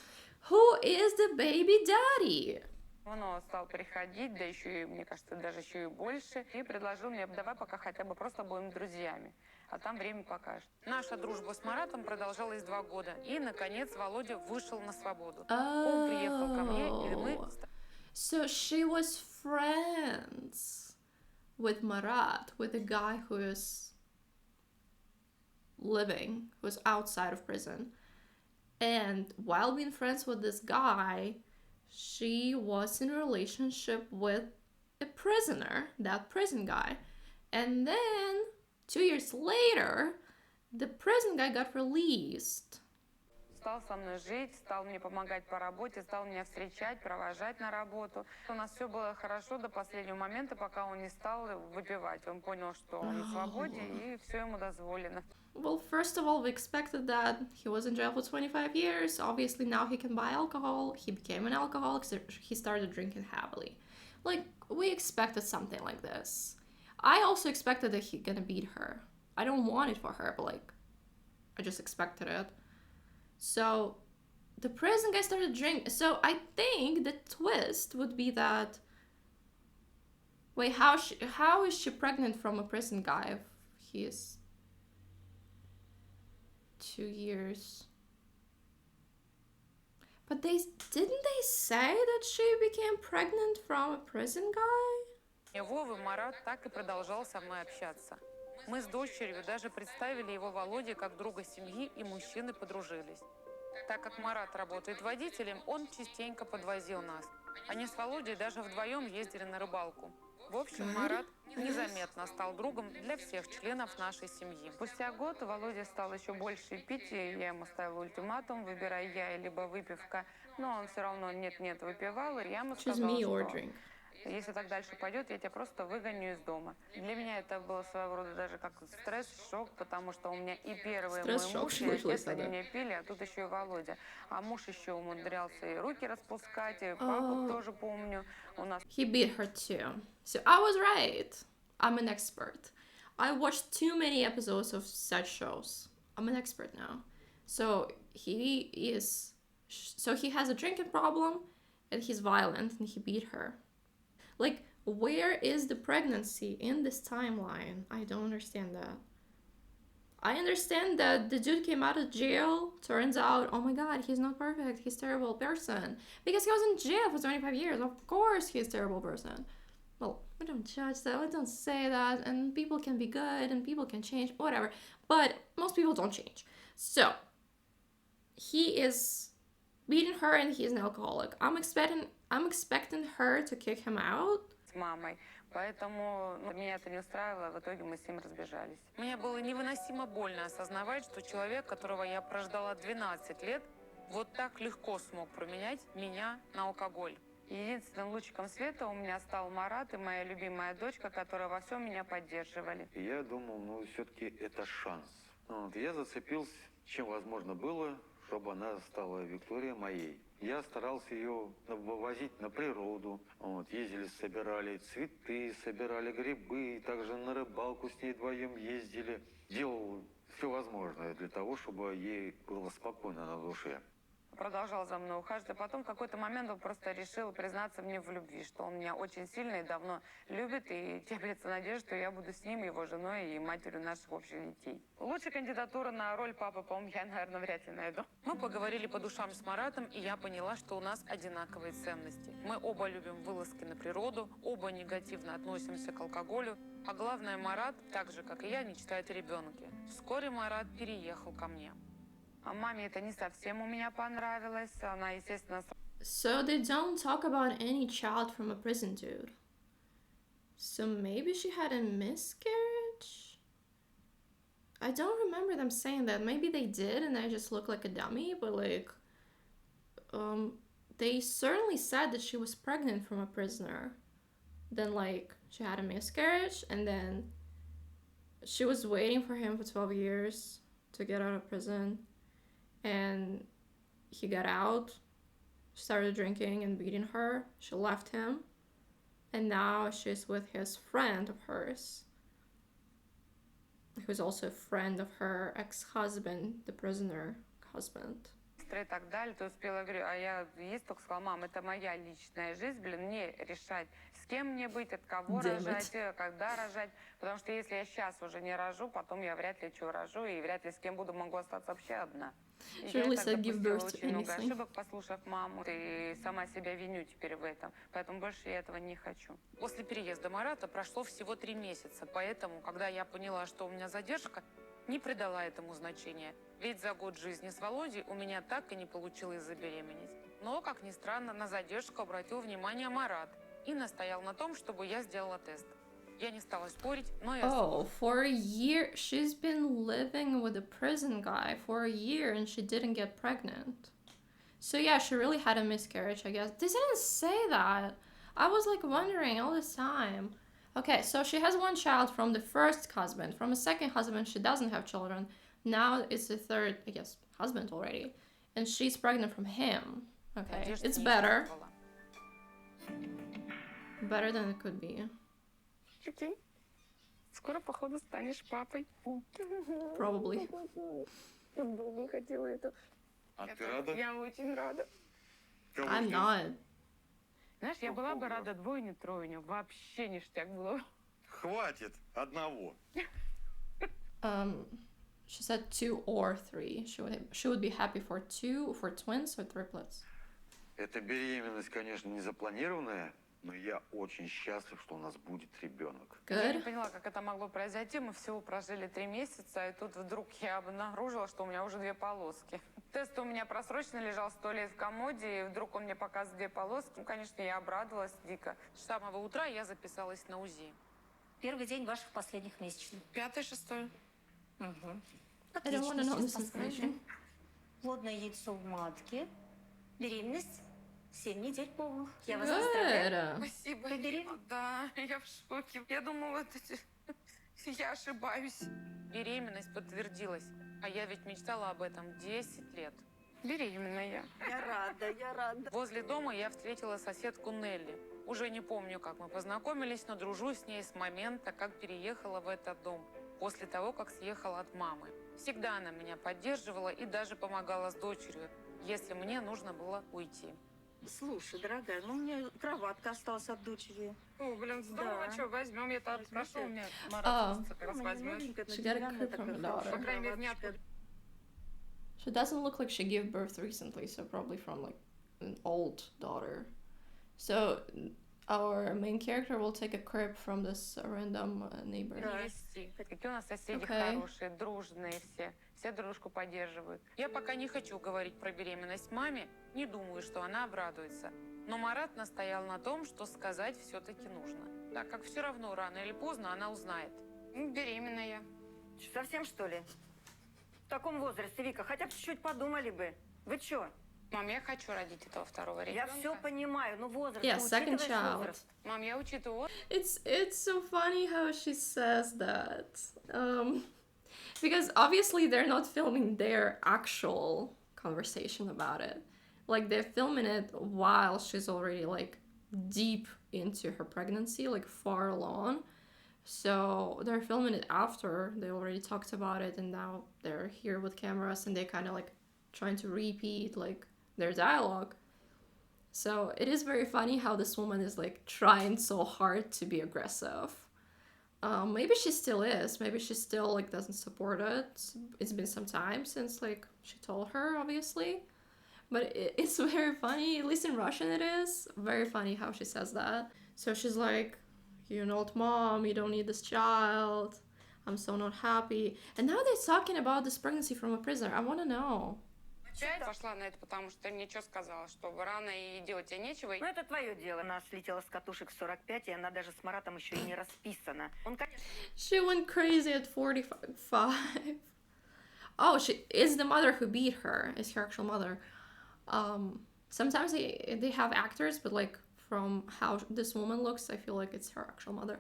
Who is the baby daddy? Он стал приходить, да еще и, мне кажется, даже еще и больше, и предложил мне, давай пока хотя бы просто будем друзьями, а там время покажет. Наша дружба с Маратом продолжалась 2 года, и, наконец, Володя вышел на свободу. Он приехал ко мне, и мы... So she was friends with Marat, with a guy who is living, who's outside of prison. And while being friends with this guy, she was in a relationship with a prisoner, that prison guy. And then 2 years later, the prison guy got released. Стал со мной жить, стал мне помогать по работе, стал меня встречать, провожать на работу. У нас все было хорошо до последнего момента, пока он не стал выпивать. Он понял, что он на свободе, и все ему дозволено. Well, first of all, we expected that he was in jail for 25 years. Obviously, now he can buy alcohol. He became an alcoholic, so he started drinking heavily. Like, we expected something like this. I also expected that he's gonna beat her. I don't want it for her, but like, I just expected it. So, the prison guy started drinking. So, I think the twist would be that... Wait, how is she pregnant from a prison guy if he is... 2 years. But didn't they say that she became pregnant from a prison guy? И Вова Марат так и продолжал со мной общаться. Мы с дочерью даже представили его Володе как друга семьи, и мужчины подружились. Так как Марат работает водителем, он частенько подвозил нас. Они с Володей даже вдвоем ездили на рыбалку. В общем, Марат незаметно стал другом для всех членов нашей семьи. Спустя год Володя стал еще больше пить, и я ему ставила ультиматум, выбирай я либо выпивка. Но он все равно нет-нет выпивал, и я ему сказала, что если так дальше пойдет, я тебя просто выгоню из дома. Для меня это было своего рода даже как стресс, шок, потому что у меня и первый мой муж, и отец, они меня пили, а тут еще и Володя. А муж еще умудрялся и руки распускать, и папу тоже помню. У нас... He beat her too. So I was right. I'm an expert. I watched too many episodes of such shows. I'm an expert now. So he has a drinking problem, and he's violent, and he beat her. Like, where is the pregnancy in this timeline? I don't understand that. I understand that the dude came out of jail, turns out, oh my god, he's not perfect, he's a terrible person. Because he was in jail for 25 years, of course he's a terrible person. Well, we don't judge that, we don't say that, and people can be good, and people can change, whatever. But most people don't change. So, he is beating her and he's an alcoholic. I'm expecting her to kick him out. С мамой. Поэтому меня это не устраивало, в итоге мы с ним разбежались. Мне было невыносимо больно осознавать, что человек, которого я прождала 12 лет, вот так легко смог променять меня на алкоголь. Единственным лучиком света у меня стал Марат и моя любимая дочка, которые во всем меня поддерживали. Я думал, все-таки это шанс. Я зацепился, чем возможно было, чтобы она стала Викторией моей. Я старался ее вывозить на природу. Ездили, собирали цветы, собирали грибы, также на рыбалку с ней вдвоем ездили. Делал все возможное для того, чтобы ей было спокойно на душе. Продолжал за мной ухаживать, а потом в какой-то момент он просто решил признаться мне в любви, что он меня очень сильно и давно любит, и теплится надежда, что я буду с ним, его женой и матерью наших общих детей. Лучшая кандидатура на роль папы, по-моему, я, наверное, вряд ли найду. Мы поговорили по душам с Маратом, и я поняла, что у нас одинаковые ценности. Мы оба любим вылазки на природу, оба негативно относимся к алкоголю, а главное, Марат, так же, как и я, мечтает о ребенке. Вскоре Марат переехал ко мне. А маме это не совсем у меня понравилось. Она, естественно... So they don't talk about any child from a prison dude. So maybe she had a miscarriage? I don't remember them saying that. Maybe they did and I just look like a dummy, but like... they certainly said that she was pregnant from a prisoner. Then like, she had a miscarriage and then she was waiting for him for 12 years to get out of prison, and he got out, started drinking and beating her. She left him, and now she's with his friend of hers, who's also a friend of her ex-husband, the prisoner husband. И так далее, то успела, говорю, а я есть только сказала, мам, это моя личная жизнь, блин, мне решать, с кем мне быть, от кого Damn рожать, когда рожать, потому что если я сейчас уже не рожу, потом я вряд ли что рожу, и вряд ли с кем буду, могу остаться вообще одна. И She я really так said give допустила birth to очень много anything. ошибок, послушав маму, и сама себя виню теперь в этом, поэтому больше я этого не хочу. После переезда Марата прошло всего 3 месяца, поэтому, когда я поняла, что у меня задержка, не придала этому значения. Ведь за год жизни с Володей у меня так и не получилось забеременеть. Но, как ни странно, на задержку обратил внимание Марат и настоял на том, чтобы я сделала тест. Я не стала спорить, но и Oh, for a year, she's been living with a prison guy for a year and she didn't get pregnant. So yeah, she really had a miscarriage, I guess. They didn't say that. I was like wondering all this time. Okay, so she has one child from the first husband. From a second husband, she doesn't have children. Now it's the third, I guess, husband already. And she's pregnant from him. Okay, надежды it's не better. чувствовала. Better than it could be. Прикинь, скоро, походу, станешь папой. Probably. Не хотела это. А ты рада? Я очень рада. I'm not. Знаешь, я была бы рада двойне, тройне. Вообще ништяк было. Хватит одного. She said 2 or 3. She would be happy for 2, for twins or triplets. Эта беременность, конечно, не запланированная, но я очень счастлив, что у нас будет ребенок. Я не Good. поняла, как это могло произойти. Мы всего прожили 3 месяца, и тут вдруг я обнаружила, что у меня уже 2 полоски. Тест у меня просрочно лежал 100 лет в комоде, и вдруг он мне показывает 2 полоски. Ну, конечно, я обрадовалась дико. С самого утра я записалась на УЗИ. Первый день ваших последних месячных. 5-6. Угу. I don't want to know this information. Плодное яйцо в матке. Беременность 7 недель полных. Я вас поздравляю. Good. Спасибо. Ты беременна? Да, я в шоке. Я думала, я ошибаюсь. Беременность подтвердилась. А я ведь мечтала об этом 10 лет. Беременная. Я рада. Возле дома я встретила соседку Нелли. Уже не помню, как мы познакомились, но дружу с ней с момента, как переехала в этот дом. После того, как съехала от мамы. Всегда она меня поддерживала и даже помогала с дочерью, если мне нужно было уйти. Слушай, дорогая, ну у меня кроватка осталась от дочери. О, блин, здорово, Да. что, возьмем, я так прошу, у меня А. Марат как раз Ну, возьмет. маленькая, но She got a деревянная crib from такая her daughter. хорошая По крайней мере, не кроваточка. She doesn't look like she gave birth recently, so probably from like an old daughter. So our main character will take a crib from this random neighbor. Да. Вести. Какие у нас соседи Окей. хорошие, дружные все дружку поддерживают. Я пока не хочу говорить про беременность маме, не думаю, что она обрадуется. Но Марат настоял на том, что сказать все-таки нужно, так как все равно рано или поздно она узнает. Беременная. Что, совсем, что ли? В таком возрасте, Вика, хотя бы чуть-чуть подумали бы. Вы чё? Мам, я хочу родить этого второго Я ребенка. все понимаю, но возраст, Yeah, ты second учитываешь child. возраст? Мам, я учитываю. It's so funny how she says that. Because obviously they're not filming their actual conversation about it. Like they're filming it while she's already like deep into her pregnancy, like far along. So they're filming it after they already talked about it, and now they're here with cameras and they kind of like trying to repeat like their dialogue. So it is very funny how this woman is like trying so hard to be aggressive. Maybe she still is. Maybe she still like doesn't support it. It's been some time since like she told her, obviously. But it's very funny. At least in Russian, it is very funny how she says that. So she's like, "You're an old mom. You don't need this child. I'm so not happy." And now they're talking about this pregnancy from a prisoner. I want to know. Опять пошла на это, потому что ты мне что сказала, что рано и делать тебе нечего. Ну, это твое дело. Она слетела с катушек в 45, и она даже с Маратом еще и не расписана. Он, конечно, She went crazy at 45. Oh, she is the mother who beat her. Is her actual mother. Sometimes they have actors, but like from how this woman looks, I feel like it's her actual mother.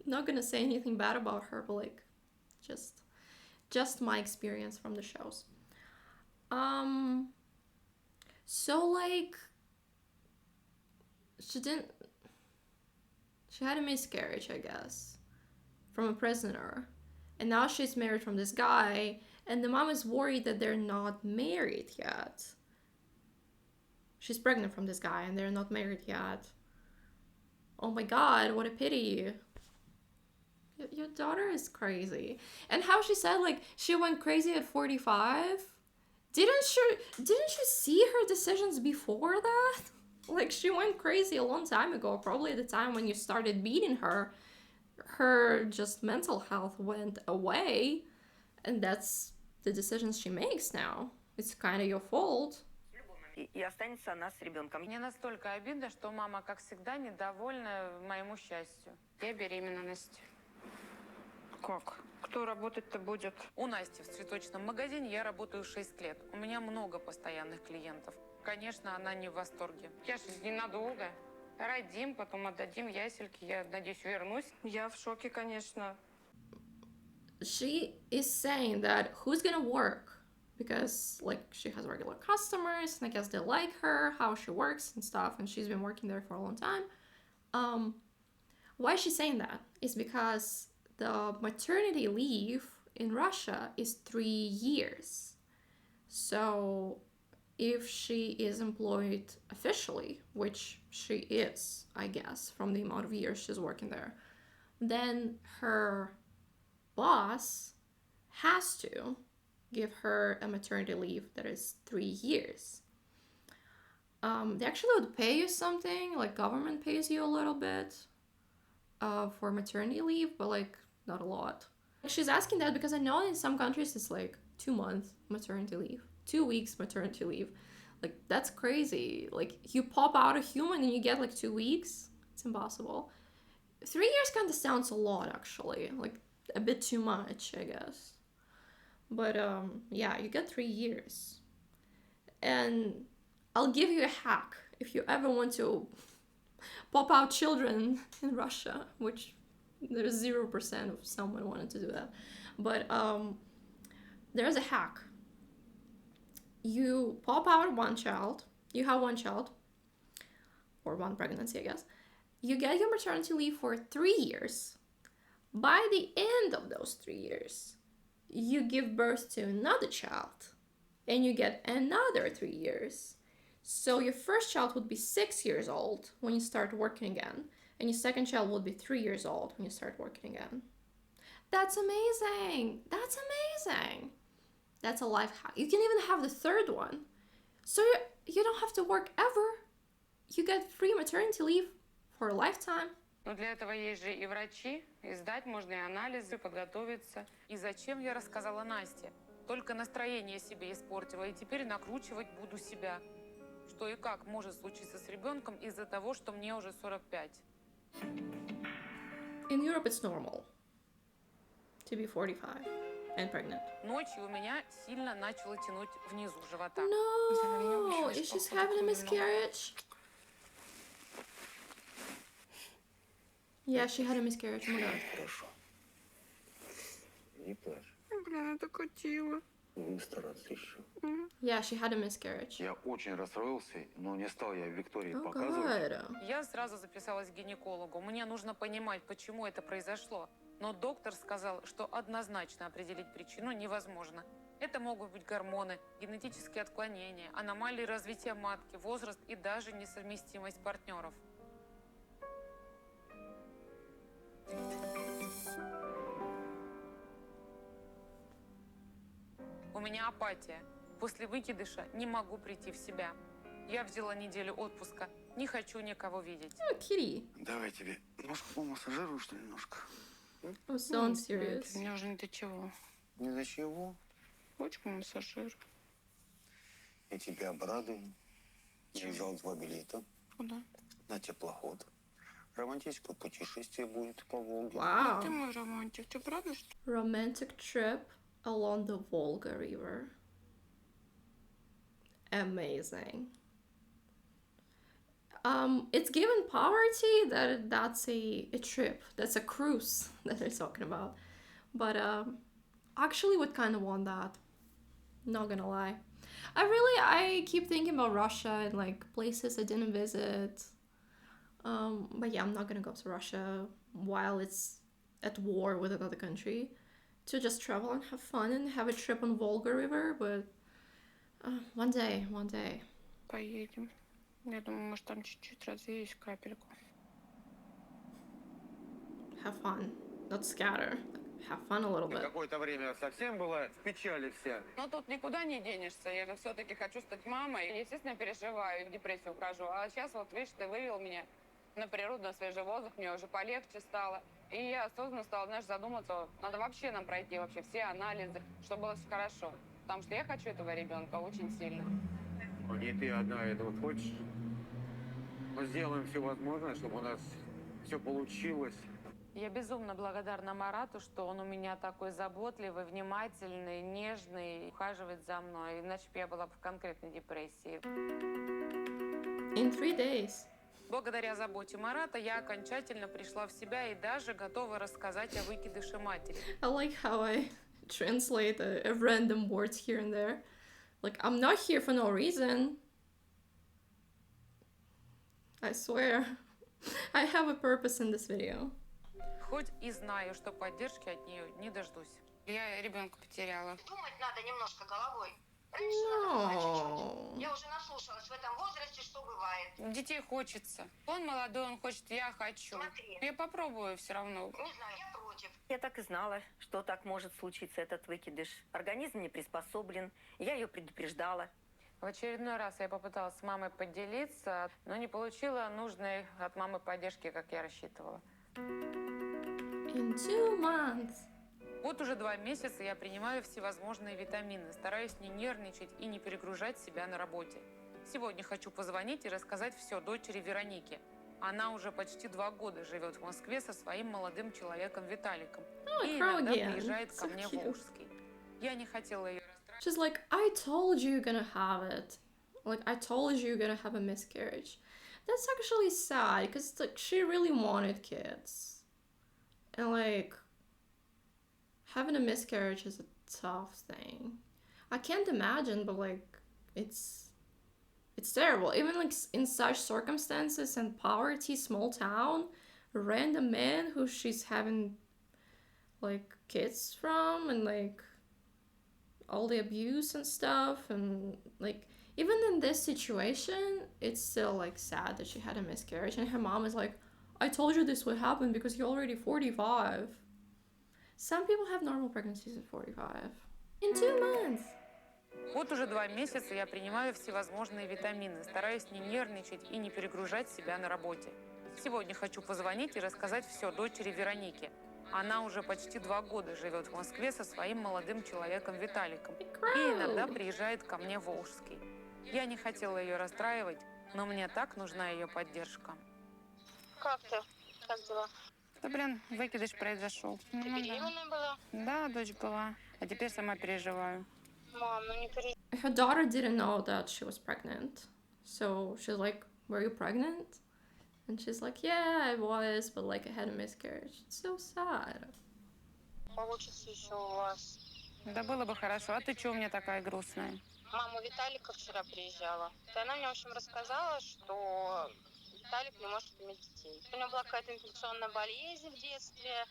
not gonna say anything bad about her, but like, just my experience from the shows. So like, she had a miscarriage, I guess, from a prisoner, and now she's married from this guy, and the mom is worried that they're not married yet. She's pregnant from this guy and they're not married yet. Oh my god, what a pity. Your daughter is crazy. And how she said like she went crazy at 45? Didn't you see her decisions before that? Like she went crazy a long time ago, probably at the time when you started beating her. Her just mental health went away, and that's the decisions she makes now. It's kind of your fault. И останется она с ребенком. Мне настолько обидно, что мама, как всегда, недовольна моему счастью. Я беременна, Настя. Как? Кто работать-то будет? У Насти в цветочном магазине я работаю 6 лет. У меня много постоянных клиентов. Конечно, она не в восторге. Я же ненадолго. Родим, потом отдадим ясельки. Я, надеюсь, вернусь. Я в шоке, конечно. She is saying that who's gonna work? Because like she has regular customers and I guess they like her, how she works and stuff, and she's been working there for a long time. Why is she saying that? Is because the maternity leave in Russia is 3 years. So if she is employed officially, which she is, I guess, from the amount of years she's working there, then her boss has to give her a maternity leave that is 3 years. They actually would pay you something, like government pays you a little bit for maternity leave, but like not a lot. She's asking that because I know in some countries it's like 2 months maternity leave, 2 weeks maternity leave. Like that's crazy. Like you pop out a human and you get like 2 weeks. It's impossible. 3 years kind of sounds a lot actually, like a bit too much, I guess. But yeah, you get 3 years. And I'll give you a hack if you ever want to pop out children in Russia, which there's 0% of someone wanting to do that. But there's a hack. You pop out one child, you have one child, or one pregnancy, I guess. You get your maternity leave for 3 years. By the end of those 3 years, you give birth to another child and you get another 3 years. So your first child would be 6 years old when you start working again, and your second child would be 3 years old when you start working again. That's amazing. That's amazing. That's a life hack. You can even have the third one. So you don't have to work ever. You get free maternity leave for a lifetime. Но для этого есть же и врачи, и сдать можно и анализы, подготовиться. И зачем я рассказала Насте? Только настроение себе испортила, и теперь накручивать буду себя. Что и как может случиться с ребенком из-за того, что мне уже 45. In Europe it's normal to be 45 and pregnant. Ночью у меня сильно начало тянуть внизу живота. No, is she having a miscarriage? Yeah, she had a miscarriage. Oh my god. Хорошо. Не плачь. Блин, это катила. Будем стараться еще. Yeah, she had a miscarriage. Я очень расстроился, но не стал я Виктории Oh показывать. god. Я сразу записалась к гинекологу. Мне нужно понимать, почему это произошло. Но доктор сказал, что однозначно определить причину невозможно. Это могут быть гормоны, генетические отклонения, аномалии развития матки, возраст и даже несовместимость партнеров. У меня апатия. После выкидыша не могу прийти в себя. Я взяла неделю отпуска. Не хочу никого видеть. Oh, kitty. Давай тебе ножку помассажирую, что ли, немножко? Oh, so unserious. Мне уже не до чего. Не за чего. Ручку массажир. Я тебя обрадую. Я взял 2 билета Куда? на теплоход. Романтическое путешествие будет по Волге. Wow. Ты мой романтик. Ты правда, что ли? Romantic trip along the Volga River. Amazing. It's given poverty that's a trip, that's a cruise that they're talking about. But actually would kind of want that. Not gonna lie. I keep thinking about Russia and like places I didn't visit. But yeah, I'm not gonna go to Russia while it's at war with another country to just travel and have fun and have a trip on Volga River. But one day. Поедем. Я думаю, может, там чуть-чуть развеюсь, капельку. Have fun, not scatter. Have fun a little bit. Какое-то время совсем была в печали вся. Но тут никуда не денешься. Я все-таки хочу стать мамой. Естественно, переживаю, в депрессию ухожу. А сейчас вот, видишь, ты вывел меня на природу, на свежий воздух. Мне уже полегче стало. И я осознанно стала, знаешь, задуматься, надо вообще нам пройти вообще все анализы, чтобы было все хорошо. Потому что я хочу этого ребенка очень сильно. Не ты одна этого хочешь. Мы сделаем все возможное, чтобы у нас все получилось. Я безумно благодарна Марату, что он у меня такой заботливый, внимательный, нежный, ухаживает за мной. Иначе бы я была бы в конкретной депрессии. In 3 days. Благодаря заботе Марата я окончательно пришла в себя и даже готова рассказать о выкидыше матери. I like how I translate a random words here and there. Like, I'm not here for no reason. I swear. I have a purpose in this video. Хоть и знаю, что поддержки от нее не дождусь. Я ребенка потеряла. Думать надо немножко головой. Раньше надо было чуть-чуть. No. Я уже наслушалась в этом возрасте, что бывает. Детей хочется. Он молодой, он хочет, я хочу. Смотри. Я попробую все равно. Не знаю, я против. Я так и знала, что так может случиться этот выкидыш. Организм не приспособлен. Я ее предупреждала. В очередной раз я попыталась с мамой поделиться, но не получила нужной от мамы поддержки, как я рассчитывала. In 2 months. Вот уже 2 месяца я принимаю всевозможные витамины, стараюсь не нервничать и не перегружать себя на работе. Сегодня хочу позвонить и рассказать все дочери Веронике. Она уже почти 2 года живет в Москве со своим молодым человеком Виталиком. И иногда приезжает ко мне в Волжский. Я не хотела ее расстраивать. She's like, I told you you're gonna have it. Like, I told you you're gonna have a miscarriage. That's actually sad, because like, she really wanted kids. And like, having a miscarriage is a tough thing. I can't imagine, but like, it's terrible. Even like in such circumstances and poverty, small town, a random man who she's having like kids from, and like all the abuse and stuff, and like even in this situation, it's still like sad that she had a miscarriage, and her mom is like, I told you this would happen because you're already 45. Some people have normal pregnancies at 45. In 2 months. Вот уже 2 месяца я принимаю всевозможные витамины, стараюсь не нервничать и не перегружать себя на работе. Сегодня хочу позвонить и рассказать все дочери Веронике. Она уже почти 2 года живет в Москве со своим молодым человеком Виталиком. И иногда приезжает ко мне в Волжский. Я не хотела ее расстраивать, но мне так нужна ее поддержка. Как ты? Как дела? Да, блин, выкидыш произошел. Ты беременная была? Да, дочь была. А теперь сама переживаю. Мам, ну не переживай. Her daughter didn't know that she was pregnant. So she's like, were you pregnant? And she's like, yeah, I was, but like I had a miscarriage. It's so sad. Получится еще у вас. Да было бы хорошо. А ты чего у меня такая грустная? Мама Виталика вчера приезжала. И она мне, в общем, рассказала, что Виталик не может иметь детей. У него была какая-то инфекционная болезнь в детстве.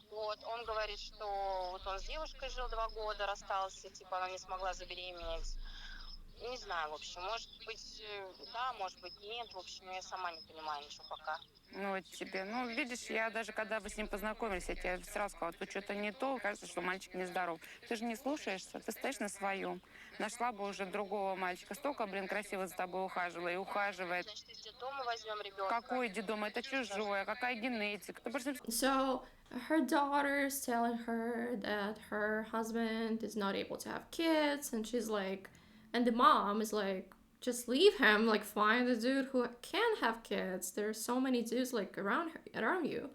Вот, он говорит, что вот он с девушкой жил 2 года, расстался, типа она не смогла забеременеть. Не знаю, в общем, может быть, да, может быть, нет. В общем, я сама не понимаю ничего пока. Ну, вот тебе. Ну, видишь, я даже когда вы с ним познакомились, я тебе сразу сказала, тут что-то не то, кажется, что мальчик нездоров. Ты же не слушаешься, ты стоишь на своем. Нашла бы уже другого мальчика. Столько, блин, красиво за тобой ухаживала и ухаживает. Значит, из детдома возьмем ребенка. Какой детдом? Это чужое. Какая генетика? Ты просто... So her daughter is telling her that her husband is not able to have kids, and she's like, and the mom is like, just leave him, like find a dude who can have kids. There's so many dudes like around you.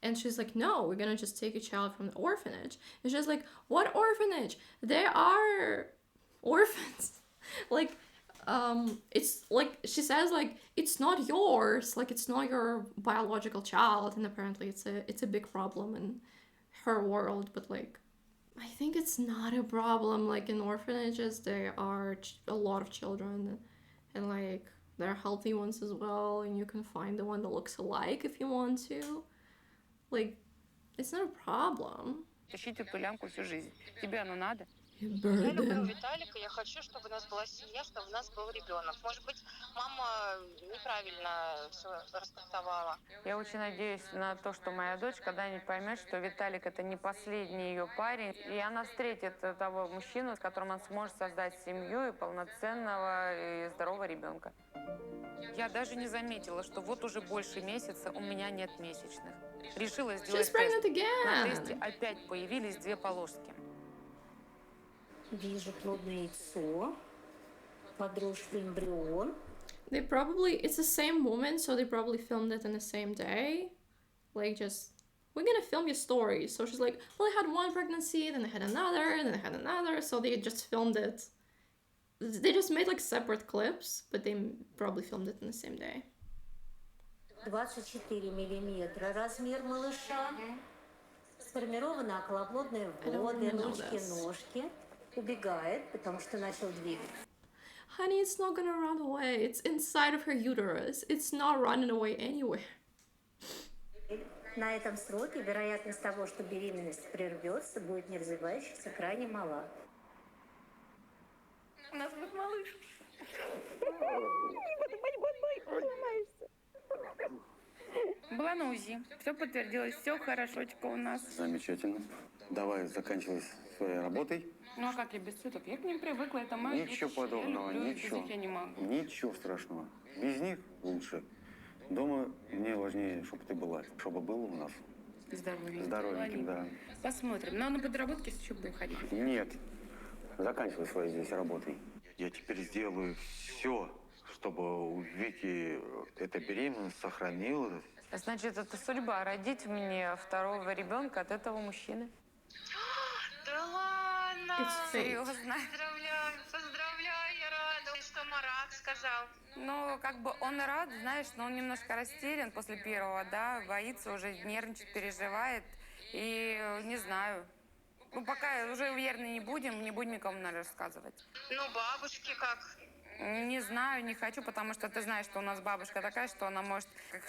And she's like, no, we're gonna just take a child from the orphanage. And she's like, what orphanage? There are orphans. Like, it's like she says like it's not yours, like it's not your biological child, and apparently it's a big problem in her world. But like I think it's not a problem. Like in orphanages there are a lot of children, and like there are healthy ones as well, and you can find the one that looks alike if you want to. Like it's not a problem. Тащить эту лямку всю жизнь. Тебе оно надо? Я люблю Burden. Виталика, я хочу, чтобы у нас была семья, чтобы у нас был ребенок. Может быть, мама неправильно все распактовала. Я очень надеюсь на то, что моя дочь когда-нибудь поймет, что Виталик это не последний ее парень, и она встретит того мужчину, с которым она сможет создать семью и полноценного и здорового ребенка. Я даже не заметила, что вот уже больше месяца у меня нет месячных. Решила сделать She's pregnant тест. На again. тесте опять появились 2 полоски. Вижу плодное яйцо, подросший эмбрион. They probably, it's the same woman, so they probably filmed it in the same day. Like just, we're gonna film your story. So she's like, well, I had one pregnancy, then I had another, and then I had another. So they just filmed it. They just made like separate clips, but they probably filmed it in the same day. 24 миллиметра размер малыша. Сформированы околоплодные I don't воды, wanna know ручки, this. ножки. Убегает, потому что начал двигаться. Honey, it's not gonna run away. It's inside of her uterus. It's not running away anywhere. На этом сроке вероятность того, что беременность прервется, будет не развивающаяся, крайне мала. У нас будет малыш. Была на УЗИ. Все подтвердилось, все хорошочко у нас. Замечательно. Давай заканчивай своей работой. Ну а как я без цветов? Я к ним привыкла, это мои Ничего детище. подобного, Я люблю, ничего. без них я не могу. Ничего страшного. Без них лучше. Дома мне важнее, чтобы ты была, чтобы был у нас. Здоровенький. Здоровеньким, да. Посмотрим. Но на подработке еще будем ходить. Нет. Заканчивай своей здесь работой. Я теперь сделаю все, чтобы у Вики эта беременность сохранилась. Значит, это судьба родить мне 2-го ребенка от этого мужчины. Да ладно! It's fate. Серьезно. Поздравляю, я рада, что Марат сказал. Но как бы он рад, знаешь, но он немножко растерян после первого, да, боится уже, нервничает, переживает. И не знаю. Ну, пока уже уверены не будем никому, наверное, рассказывать. Ну, бабушки как? Не знаю, не хочу, потому что ты знаешь, что у нас бабушка такая, что она может как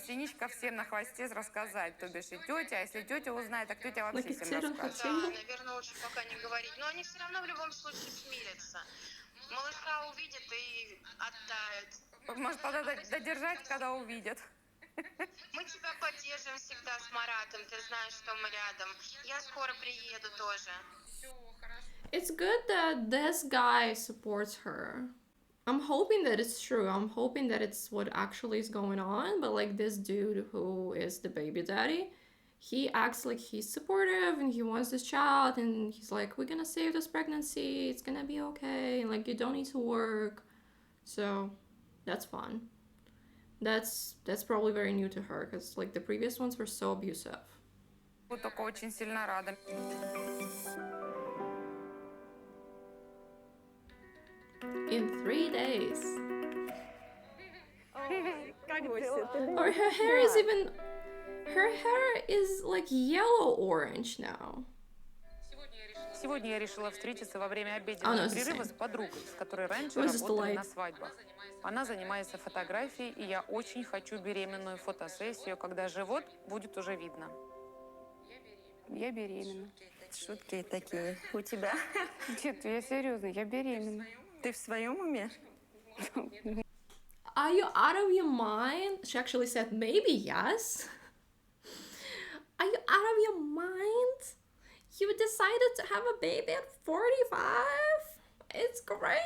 синичка всем на хвосте рассказать. То бишь и тетя, а если тетя узнает, так тетя вообще Like всем it's расскажет. Да, наверное, лучше пока не говорить. Но они все равно в любом случае смирятся. Малыша увидят и оттают. Может, тогда додержать, когда увидят. Мы тебя поддержим всегда с Маратом, ты знаешь, что мы рядом. Я скоро приеду тоже. It's good that this guy supports her. I'm hoping that it's true. I'm hoping that it's what actually is going on. But like this dude who is the baby daddy, he acts like he's supportive and he wants this child, and he's like, we're gonna save this pregnancy, it's gonna be okay, and like you don't need to work. So that's fun. That's probably very new to her, because like the previous ones were so abusive. Вот только очень сильно рада. In 3 days. Or her hair is even... Her hair is like yellow-orange now. Сегодня я решила встретиться во время Oh, no, обеденного it's the перерыва same. с подругой, с которой раньше It was just the работали light. на свадьбах. Она занимается фотографией, и я очень хочу беременную фотосессию, когда живот будет уже видно. Я беременна. Шутки такие. У тебя? Нет, я серьезно, я беременна. Ты в своем уме? Are you out of your mind? She actually said maybe yes. Are you out of your mind? You decided to have a baby at 45? It's crazy.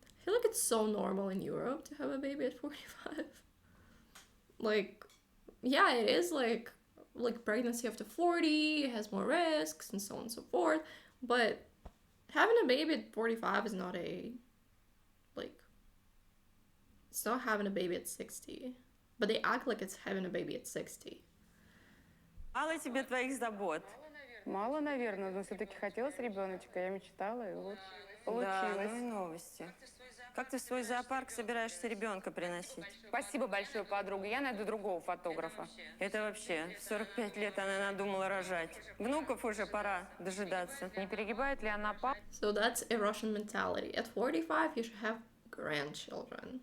I feel like it's so normal in Europe to have a baby at 45. Like, yeah, it is like pregnancy after 40 has more risks and so on and so forth. But having a baby at 45 is not it's not having a baby at 60. But they act like it's having a baby at 60. Мало тебе твоих забот. Мало, наверное, но все-таки хотелось ребеночка, я мечтала, и вот Да, получилось. ну и новости. Как ты в свой зоопарк собираешься ребенка приносить? Спасибо большое, подруга. Я найду другого фотографа. Это вообще, в 45 лет она надумала рожать. Внуков уже пора дожидаться. Не перегибает ли она папу? So that's a Russian mentality. At 45, you should have grandchildren.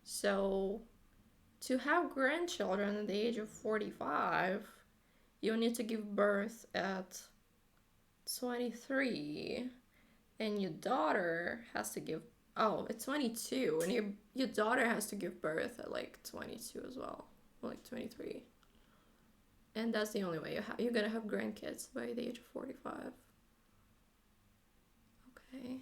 So to have grandchildren at the age of 45, you need to give birth at 23, and your daughter has to give, oh, at 22, and your daughter has to give birth at like 22 as well, or like 23. And that's the only way you're gonna have grandkids by the age of 45. Okay.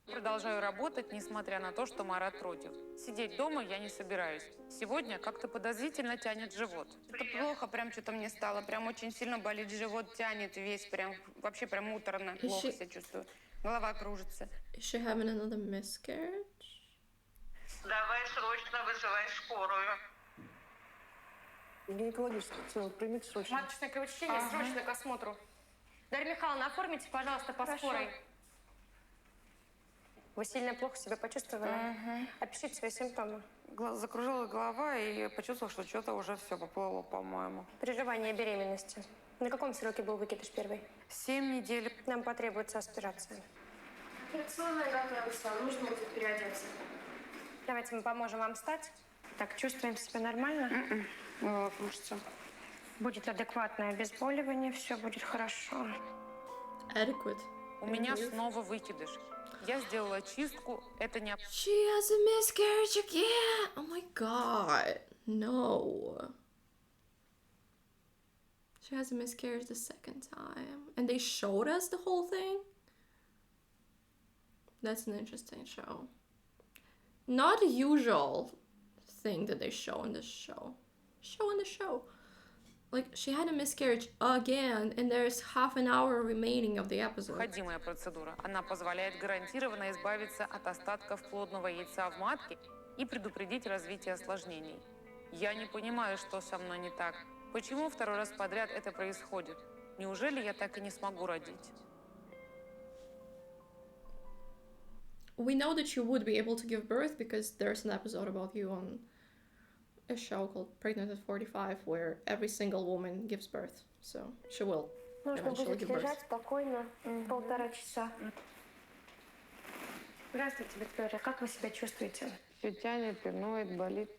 Продолжаю работать, несмотря на то, что Марат против. Сидеть дома я не собираюсь. Сегодня как-то подозрительно тянет живот. Это плохо, прям что-то мне стало. Прям очень сильно болит живот, тянет весь, прям вообще прям муторно, плохо себя чувствую. Голова кружится. Is she having another miscarriage? Давай срочно вызывай скорую. Гинекологическую примите срочно. Маточное кровотечение, срочно к осмотру. Дарья Михайловна, оформите, пожалуйста, по скорой. Вы сильно плохо себя почувствовали? Опишите свои симптомы. Закружилась голова и почувствовала, что что-то уже все поплыло, по-моему. Прерывание беременности. На каком сроке был выкидыш первый? 7 недель. Нам потребуется аспирация. Операционная готовится, нужно будет переодеться. Давайте мы поможем вам встать. Так, чувствуем себя нормально? Голова кружится. Будет адекватное обезболивание, все будет хорошо. Adequate. У меня снова выкидыш. Я сделала чистку, это не... She has a miscarriage again! Oh my god. No. She has a miscarriage the second time. And they showed us the whole thing? That's an interesting show. Not the usual thing that they show in this show. Like, she had a miscarriage again, and there's half an hour remaining of the episode. Необходимая процедура. Она позволяет гарантированно избавиться от остатков плодного яйца в матке и предупредить развитие осложнений. Я не понимаю, что со мной не так. Почему второй раз подряд это происходит? Неужели я так и не смогу родить? We know that you would be able to give birth because there's an episode about you on a show called Pregnant at 45 where every single woman gives birth. So she will Нужно eventually будет give birth. лежать спокойно 1,5 часа. Здравствуйте, Виктория. Как вы себя чувствуете? Все тянет, пиноет, болит.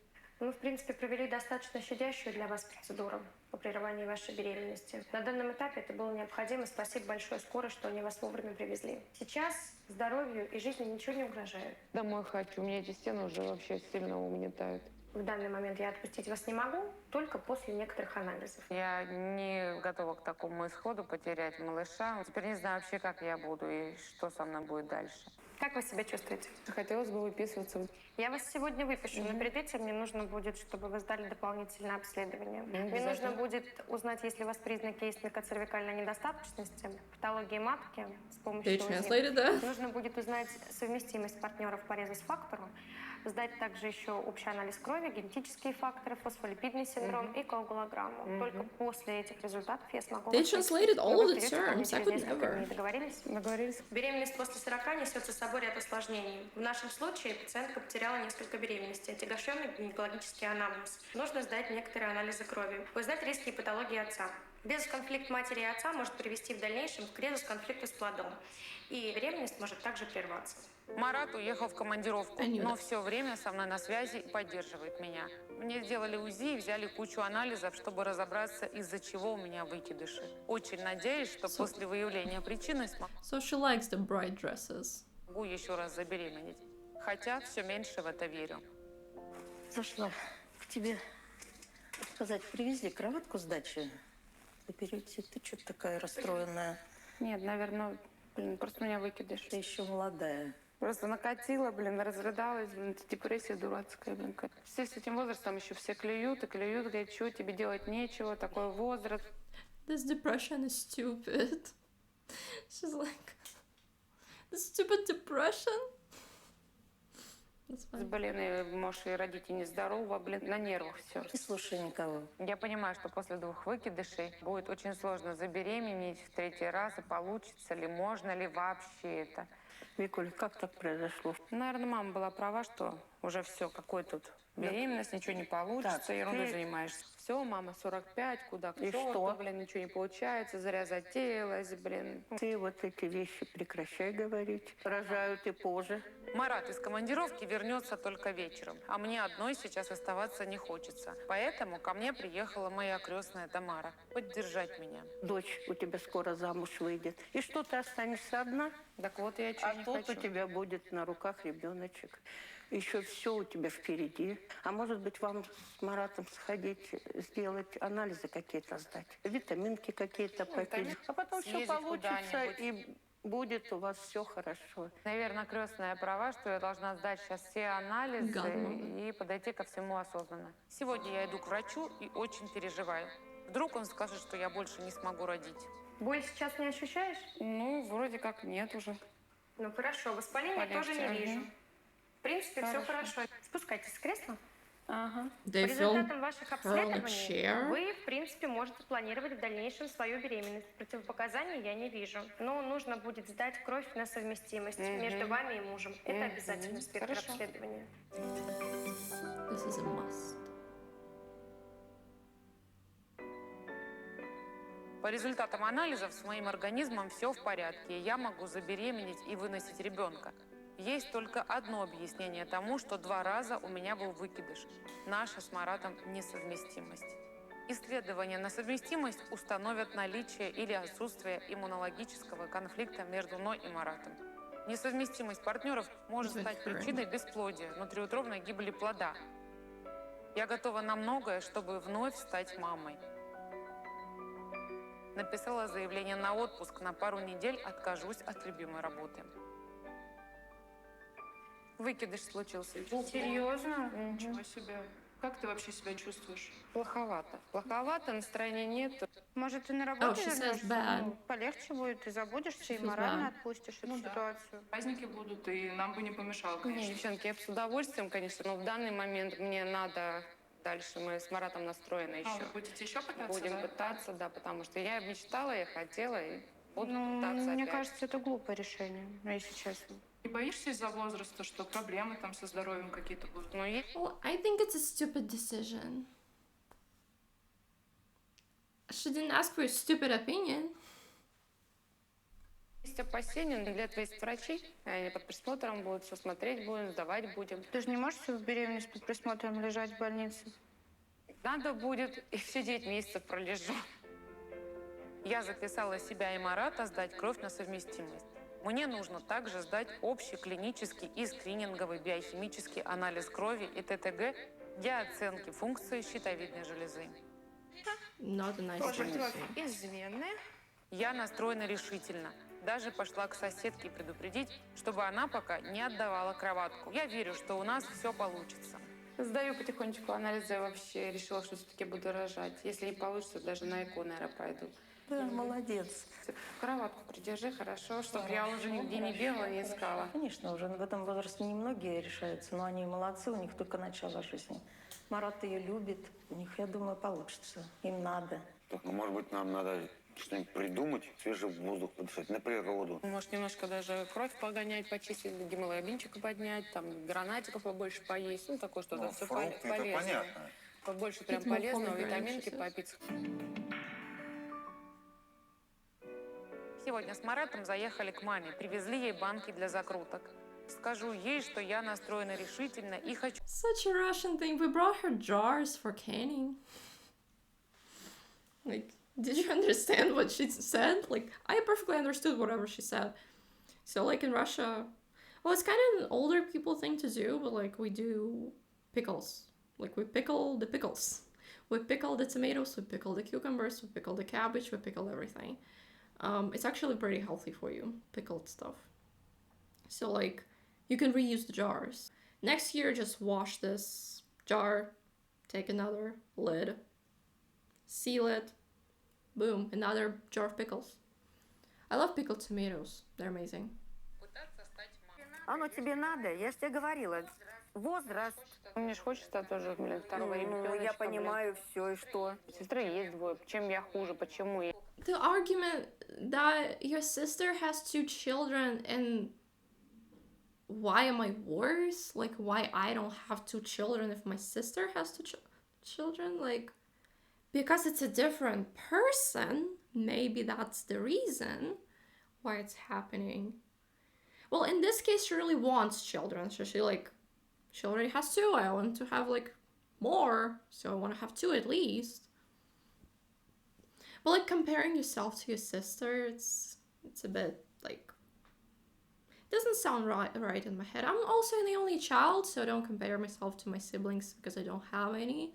Мы, в принципе, провели достаточно щадящую для вас процедуру по прерыванию вашей беременности. На данном этапе это было необходимо. Спасибо большое скорой, что они вас вовремя привезли. Сейчас здоровью и жизни ничего не угрожает. Домой хочу. Меня эти стены уже вообще сильно угнетают. В данный момент я отпустить вас не могу, только после некоторых анализов. Я не готова к такому исходу, потерять малыша. Теперь не знаю вообще, как я буду и что со мной будет дальше. Как вы себя чувствуете? Хотелось бы выписываться. Я вас сегодня выпишу, но перед этим мне нужно будет, чтобы вы сдали дополнительное обследование. Мне нужно будет узнать, есть ли у вас признаки яично-цервикальной недостаточности, патологии матки с помощью They translated that? Нужно будет узнать совместимость партнеров по резус-фактору, сдать также еще общий анализ крови, генетические факторы, фосфолипидный синдром и коагулограмму. Только после этих результатов я смогу... They translated all of the terms. I could never. Договорились? Договорились. Беременность после 40 несет за собой ряд осложнений. В нашем случае пациентка потеряла несколько беременностей, отягощенный гинекологический анамнез. Нужно сдать некоторые анализы крови, узнать риски и патологии отца. Резус-конфликт матери и отца может привести в дальнейшем к резус-конфликту с плодом. И беременность может также прерваться. Марат уехал в командировку, но все время со мной на связи и поддерживает меня. Мне сделали УЗИ и взяли кучу анализов, чтобы разобраться, из-за чего у меня выкидыши. Очень надеюсь, что после выявления причины So she likes the bright dresses. смогу еще раз забеременеть. Хотя все меньше в это верю. Зашла к тебе сказать, привезли кроватку с дачи. Ты что-то такая расстроенная. Нет, наверное, просто у меня выкидыш. Ты еще молодая. Просто накатила, разрыдалась, депрессия дурацкая, Все с этим возрастом еще все клюют, говорят, что тебе делать нечего, такой возраст. This depression is stupid. She's like, the stupid depression? That's fine. Заболеванный, может, и родить и нездорово, на нервах все. Не слушай никого. Я понимаю, что после 2 выкидышей будет очень сложно забеременеть в 3-й раз, и получится ли, можно ли вообще это. Викуль, как так произошло? Наверное, мама была права, что уже все, какой тут беременность, ничего не получится, Так, ерундой ты- занимаешься. Все, мама 45, куда к И черту, что? блин, ничего не получается, зря затеялась, блин. Ты вот эти вещи прекращай говорить. Рожают и позже. Марат из командировки вернется только вечером, а мне одной сейчас оставаться не хочется. Поэтому ко мне приехала моя крестная Тамара поддержать меня. Дочь у тебя скоро замуж выйдет. И что, ты останешься одна? Так вот я чего А не тут хочу. у тебя будет на руках ребеночек. Еще все у тебя впереди. А может быть, вам с Маратом сходить, сделать анализы какие-то сдать, витаминки какие-то попить. А потом все съездить получится, куда-нибудь. и будет у вас все хорошо. Наверное, крестная права, что я должна сдать сейчас все анализы Гадно. и подойти ко всему осознанно. Сегодня я иду к врачу и очень переживаю. Вдруг он скажет, что я больше не смогу родить. Боль сейчас не ощущаешь? Ну, вроде как нет уже. Ну хорошо, воспаления Полегче, тоже не ага. вижу. В принципе, все Хорошо. хорошо. Спускайтесь с кресла. Ага. По They результатам feel ваших her on a обследований chair. вы, в принципе, можете планировать в дальнейшем свою беременность. Противопоказаний я не вижу. Но нужно будет сдать кровь на совместимость между вами и мужем. Это обязательный спектр Хорошо. обследования. This is a must. По результатам анализов с моим организмом все в порядке, и я могу забеременеть и выносить ребенка. Есть только одно объяснение тому, что 2 раза у меня был выкидыш. Наша с Маратом несовместимость. Исследования на совместимость установят наличие или отсутствие иммунологического конфликта между мной и Маратом. Несовместимость партнеров может стать причиной бесплодия, внутриутробной гибели плода. Я готова на многое, чтобы вновь стать мамой. Написала заявление на отпуск на пару недель, откажусь от любимой работы. Выкидыш случился. Серьезно? Ничего себе. Как ты вообще себя чувствуешь? Плоховато. Плоховато, настроения нет. Может, ты на работе she says вернешься? bad. Ну, полегче будет, и забудешься, и She's морально bad. отпустишь эту Ну да. ситуацию. Праздники будут, и нам бы не помешало, Не, конечно. девчонки, я с удовольствием, конечно, но в данный момент мне надо дальше. Мы с Маратом настроены А, еще. вы будете еще пытаться, Будем да? пытаться, да, потому что я мечтала, я хотела, и буду Ну, пытаться мне опять. кажется, это глупое решение, если честно. Не боишься из-за возраста, что проблемы там со здоровьем какие-то будут? Но есть Well, I think it's a stupid decision. She didn't ask for a stupid opinion. опасения, для этого есть врачи, они под присмотром будут, все смотреть будем, сдавать будем. Ты же не можешь всю беременность под присмотром лежать в больнице? Надо будет, и все 9 месяцев пролежу. Я записала себя и Марата сдать кровь на совместимость. Мне нужно также сдать общий клинический и скрининговый биохимический анализ крови и ТТГ для оценки функции щитовидной железы. Not a nice Кровь pregnancy. изменная. Я настроена решительно. Даже пошла к соседке предупредить, чтобы она пока не отдавала кроватку. Я верю, что у нас все получится. Сдаю потихонечку анализы, вообще решила, что все-таки буду рожать. Если не получится, даже на ЭКО, наверное, пойду. Да, молодец. Кроватку придержи, хорошо, чтобы я уже нигде не бегала, не искала. Конечно, уже в этом возрасте немногие решаются, но они молодцы, у них только начало жизни. Марат ее любит, у них, я думаю, получится. Им надо. Так, ну, может быть, нам надо что-нибудь придумать, свежий воздух подышать, на природу. Может, немножко даже кровь погонять, почистить, гемоглобинчик поднять, там, гранатиков побольше поесть, ну, такое что-то, Ну, все фрукты, это полезное. понятно. Побольше прям Eat more полезного, pomegranates, витаминки she says. попить. Сегодня с Маратом заехали к маме, привезли ей банки для закруток. Скажу ей, что я настроена решительно и хочу Such a Russian thing. We brought her jars for canning. Like, did you understand what she said? Like, I perfectly understood whatever she said. So, like, in Russia, well, it's kind of an older people thing to do, but, like, we do pickles. Like, we pickle the pickles. We pickle the tomatoes, we pickle the cucumbers, we pickle the cabbage, we pickle everything. It's actually pretty healthy for you, pickled stuff. So, like, you can reuse the jars. Next year, just wash this jar, take another lid, seal it, boom, another jar of pickles. I love pickled tomatoes, they're amazing. пытаться стать мамой. Оно тебе надо? Я же тебе говорила. Возраст. Мне же хочется тоже, блин, второго ребеночка. Я понимаю все, и что? Сестры есть двое. Чем я хуже? Почему я? The argument that your sister has 2 children and why am I worse? Like, why I don't have 2 children if my sister has 2 children? Like, because it's a different person, maybe that's the reason why it's happening. Well, in this case, she really wants children, so she already has 2. I want to have like more, so I want to have 2 at least. But like comparing yourself to your sister, it's a bit like, doesn't sound right in my head. I'm also the only child, so I don't compare myself to my siblings because I don't have any.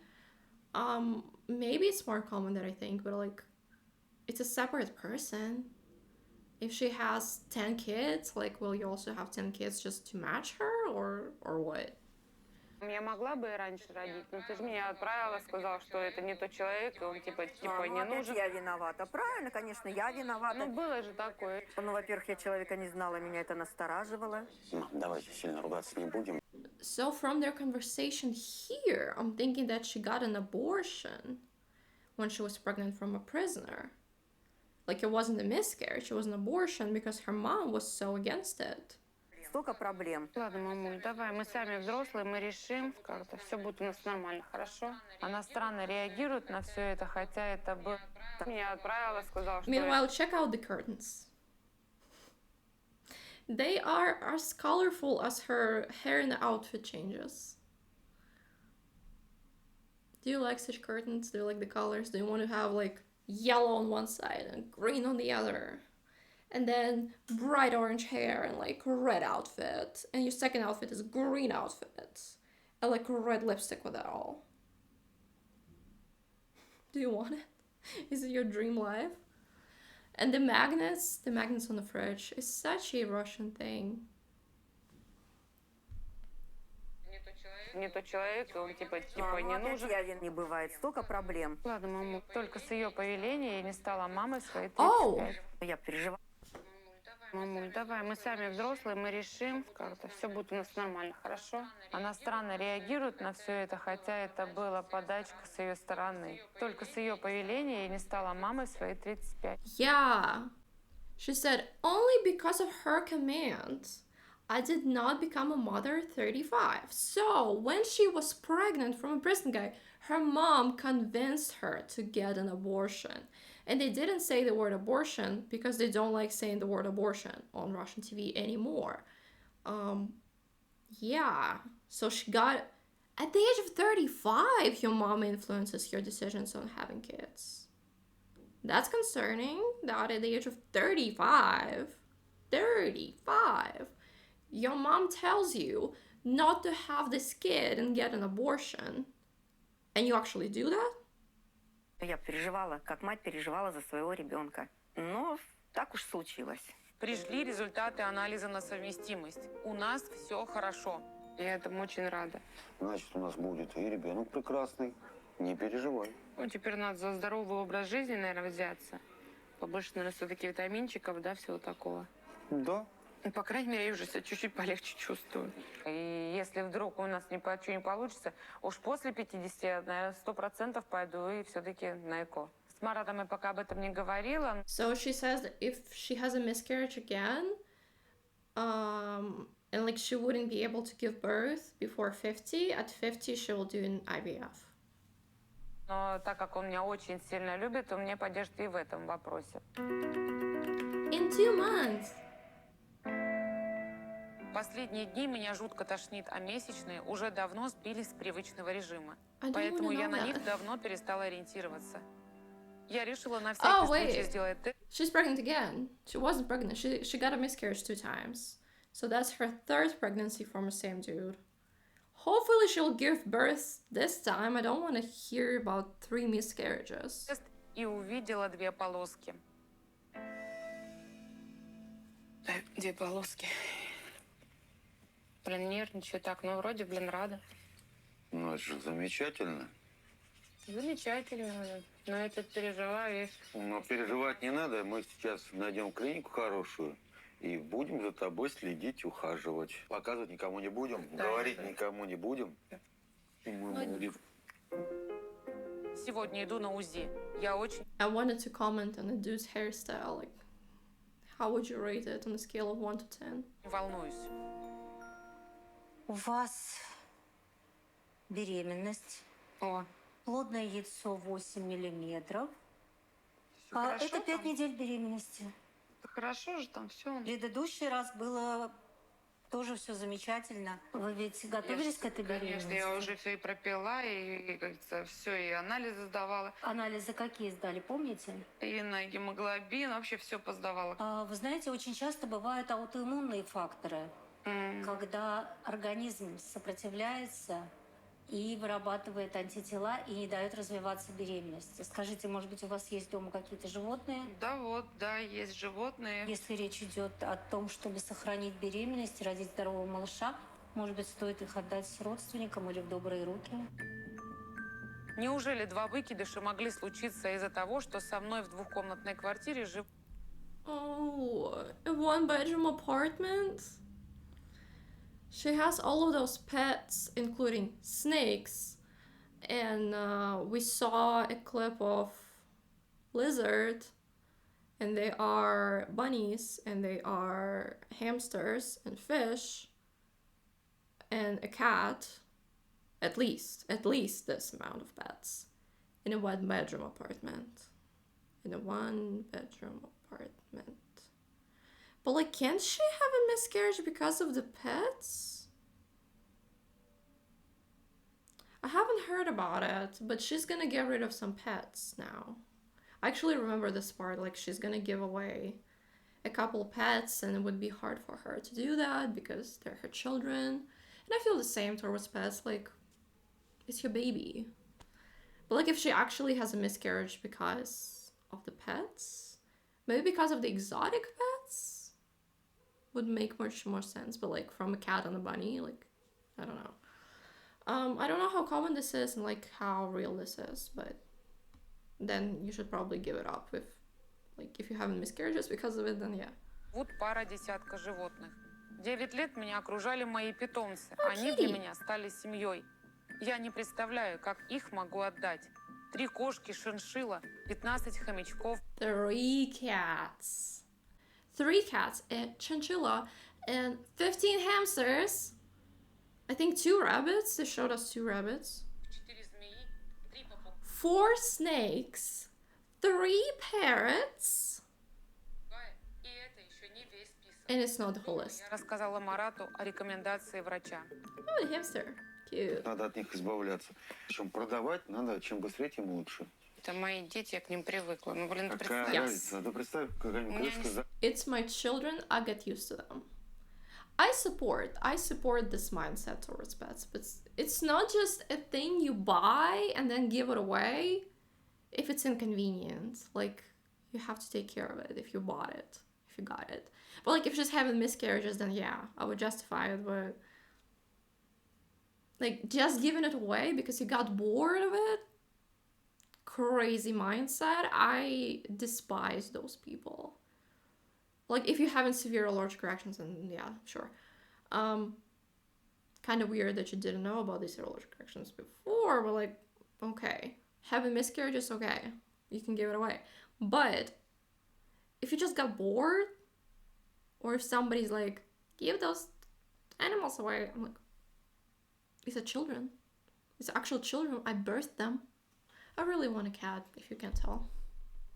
Maybe it's more common than I think, but like, it's a separate person. If she has 10 kids, like, will you also have 10 kids just to match her, or what? Я могла бы и раньше родить, но ты же меня отправила, сказала, что это не тот человек, и он типа не нужен. Я виновата. Правильно, конечно, я виновата. Ну, было же такое. Ну, во-первых, я человека не знала, меня это настораживало. Давайте сильно ругаться не будем. So from their conversation here, I'm thinking that she got an abortion when she was pregnant from a prisoner. Like, it wasn't a miscarriage, it was an abortion because her mom was so against it. Столько проблем. Ладно, мамуль, давай, мы сами взрослые, мы решим, как-то все будет у нас нормально, хорошо? Она странно реагирует на все это, хотя это было... Меня отправила, сказала, что... Meanwhile, check out the curtains. They are as colorful as her hair and outfit changes. Do you like such curtains? Do you like the colors? Do you want to have like yellow on one side and green on the other? And then bright orange hair and like red outfit. And your second outfit is green outfit. And like red lipstick with it all. Do you want it? Is it your dream life? And the magnets on the fridge is such a Russian thing. Не тот человек, и он типа не нужен. Не бывает, столько проблем. Ладно, маму, только с ее повеления я не стала мамой своей 35. Oh! Я переживаю. Мамуль, давай, мы сами взрослые, мы решим, как-то все будет у нас нормально, хорошо? Она странно реагирует на все это, хотя это была подачка с ее стороны. Только с ее повеления я не стала мамой своей 35. Yeah. She said, only because of her command, I did not become a mother at 35. So, when she was pregnant from a prison guy, her mom convinced her to get an abortion. And they didn't say the word abortion because they don't like saying the word abortion on Russian TV anymore. Yeah. So she got... At the age of 35, your mom influences your decisions on having kids. That's concerning that at the age of 35, your mom tells you not to have this kid and get an abortion. And you actually do that? Я переживала, как мать переживала за своего ребенка. Но так уж случилось. Пришли результаты анализа на совместимость. У нас все хорошо. Я этому очень рада. Значит, у нас будет и ребенок прекрасный. Не переживай. Ну, теперь надо за здоровый образ жизни, наверное, взяться. Побольше, наверное, все-таки витаминчиков, да, всего такого. Да. Ну, по крайней мере, я уже себя чуть-чуть полегче чувствую. И если вдруг у нас ничего не получится, уж после 50 я, наверное, 100% пойду и все-таки на ЭКО. С Маратом я пока об этом не говорила. So she says that if she has a miscarriage again, and like she wouldn't be able to give birth before 50, at 50 she will do an IVF. Но так как он меня очень сильно любит, он меня поддержит и в этом вопросе. In 2 months. Последние дни меня жутко тошнит, а месячные уже давно сбились с привычного режима. I don't Поэтому wanna я know на that. них давно перестала ориентироваться. Я решила на всякий случай сделать тест. She's pregnant again. She wasn't pregnant. She got a miscarriage 2 times. So that's her 3rd pregnancy from the same dude. Hopefully she'll give birth this time. I don't want to hear about 3 miscarriages. И увидела 2 полоски. 2 полоски. Блин, нервничаю так, но вроде, блин, рада. Ну, это же замечательно. Замечательно, но я тут переживаю. Но переживать не надо. Мы сейчас найдем клинику хорошую И будем за тобой следить, ухаживать. Показывать никому не будем, говорить никому не будем. И мы будем. Сегодня иду на УЗИ. Я очень... I wanted to comment on the dude's hairstyle. Like, how would you rate it on a scale of 1 to 10? волнуюсь. У вас беременность. О, Плодное яйцо 8 миллиметров. всё хорошо Это 5 там? недель беременности. Хорошо же там все. В предыдущий раз было тоже все замечательно. Вы ведь готовились к этой беременности? Конечно, я уже все и пропила, и как говорится, все, и анализы сдавала. Анализы какие сдали, помните? И на гемоглобин, вообще все поздавала. Вы знаете, очень часто бывают аутоиммунные факторы, когда организм сопротивляется и вырабатывает антитела и не дает развиваться беременности. Скажите, может быть, у вас есть дома какие-то животные? Да, вот, да, есть животные. Если речь идет о том, чтобы сохранить беременность и родить здорового малыша, может быть, стоит их отдать родственникам или в добрые руки? Неужели 2 выкидыша могли случиться из-за того, что со мной в двухкомнатной квартире живут... Oh, a one-bedroom apartment? She has all of those pets, including snakes, and we saw a clip of lizard, and they are bunnies, and they are hamsters and fish, and a cat, at least this amount of pets, in a one-bedroom apartment. In a one-bedroom apartment. But like, can't she have a miscarriage because of the pets? I haven't heard about it, but she's gonna get rid of some pets now. I actually remember this part, like she's gonna give away a couple pets and it would be hard for her to do that because they're her children. And I feel the same towards pets, like, it's your baby. But like if she actually has a miscarriage because of the pets, maybe because of the exotic pets, would make much more sense. But like from a cat and a bunny, like, I don't know. I don't know how common this is and like how real this is, but then you should probably give it up if you having miscarriages because of it, then yeah. Вот пара десятка животных. 9 лет меня окружали мои питомцы. Oh, Они kitty. для меня стали семьей. Я не представляю, как их могу отдать. 3 кошки, шиншилла, 15 хомячков. 3 cats. 3 cats, a chinchilla, and 15 hamsters. I think 2 rabbits. They showed us 2 rabbits. 4 змеи, 3 попугая. 4 snakes. 3 parrots. И это еще не весь список. And it's not the whole list. Я рассказала Марату о рекомендации врача. Oh, a hamster. Cute. Надо от них избавляться. Причем продавать надо, чем быстрее, тем лучше. Это мои дети, я к ним привыкла. Ну, блин, Какая Yes. разница? Надо представить, какая-нибудь крыска. It's my children, I get used to them. I support this mindset towards pets, but it's not just a thing you buy and then give it away if it's inconvenient. Like, you have to take care of it if you bought it, if you got it. But like, if she's having miscarriages, then yeah, I would justify it, but like, just giving it away because you got bored of it? Crazy mindset. I despise those people. Like, if you having severe allergic reactions, then yeah, sure. Kind of weird that you didn't know about these allergic reactions before, but like, okay. Having miscarriages, okay. You can give it away. But if you just got bored, or if somebody's like, give those animals away, I'm like, these are children. These are actual children. I birthed them. I really want a cat, if you can't tell.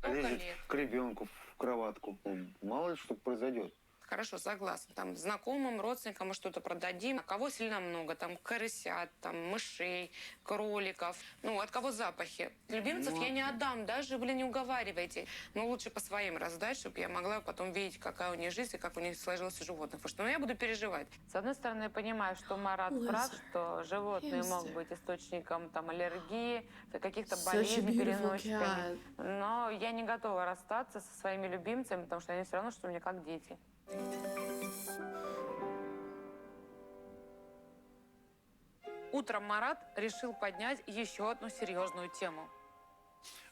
Лезет к ребенку в кроватку. Мало ли что произойдет. Хорошо, согласна. Там знакомым, родственникам мы что-то продадим. А кого сильно много? Там крысят, там мышей, кроликов. Ну, от кого запахи? Любимцев я не отдам, даже, блин, не уговаривайте. Но лучше по своим раздать, чтобы я могла потом видеть, какая у них жизнь и как у них сложилось у животных. Потому что я буду переживать. С одной стороны, я понимаю, что Марат прав, что животные могут быть источником там, аллергии, каких-то болезней переносчиками. Но я не готова расстаться со своими любимцами, потому что они все равно, что у меня как дети. Утром Марат решил поднять еще одну серьезную тему.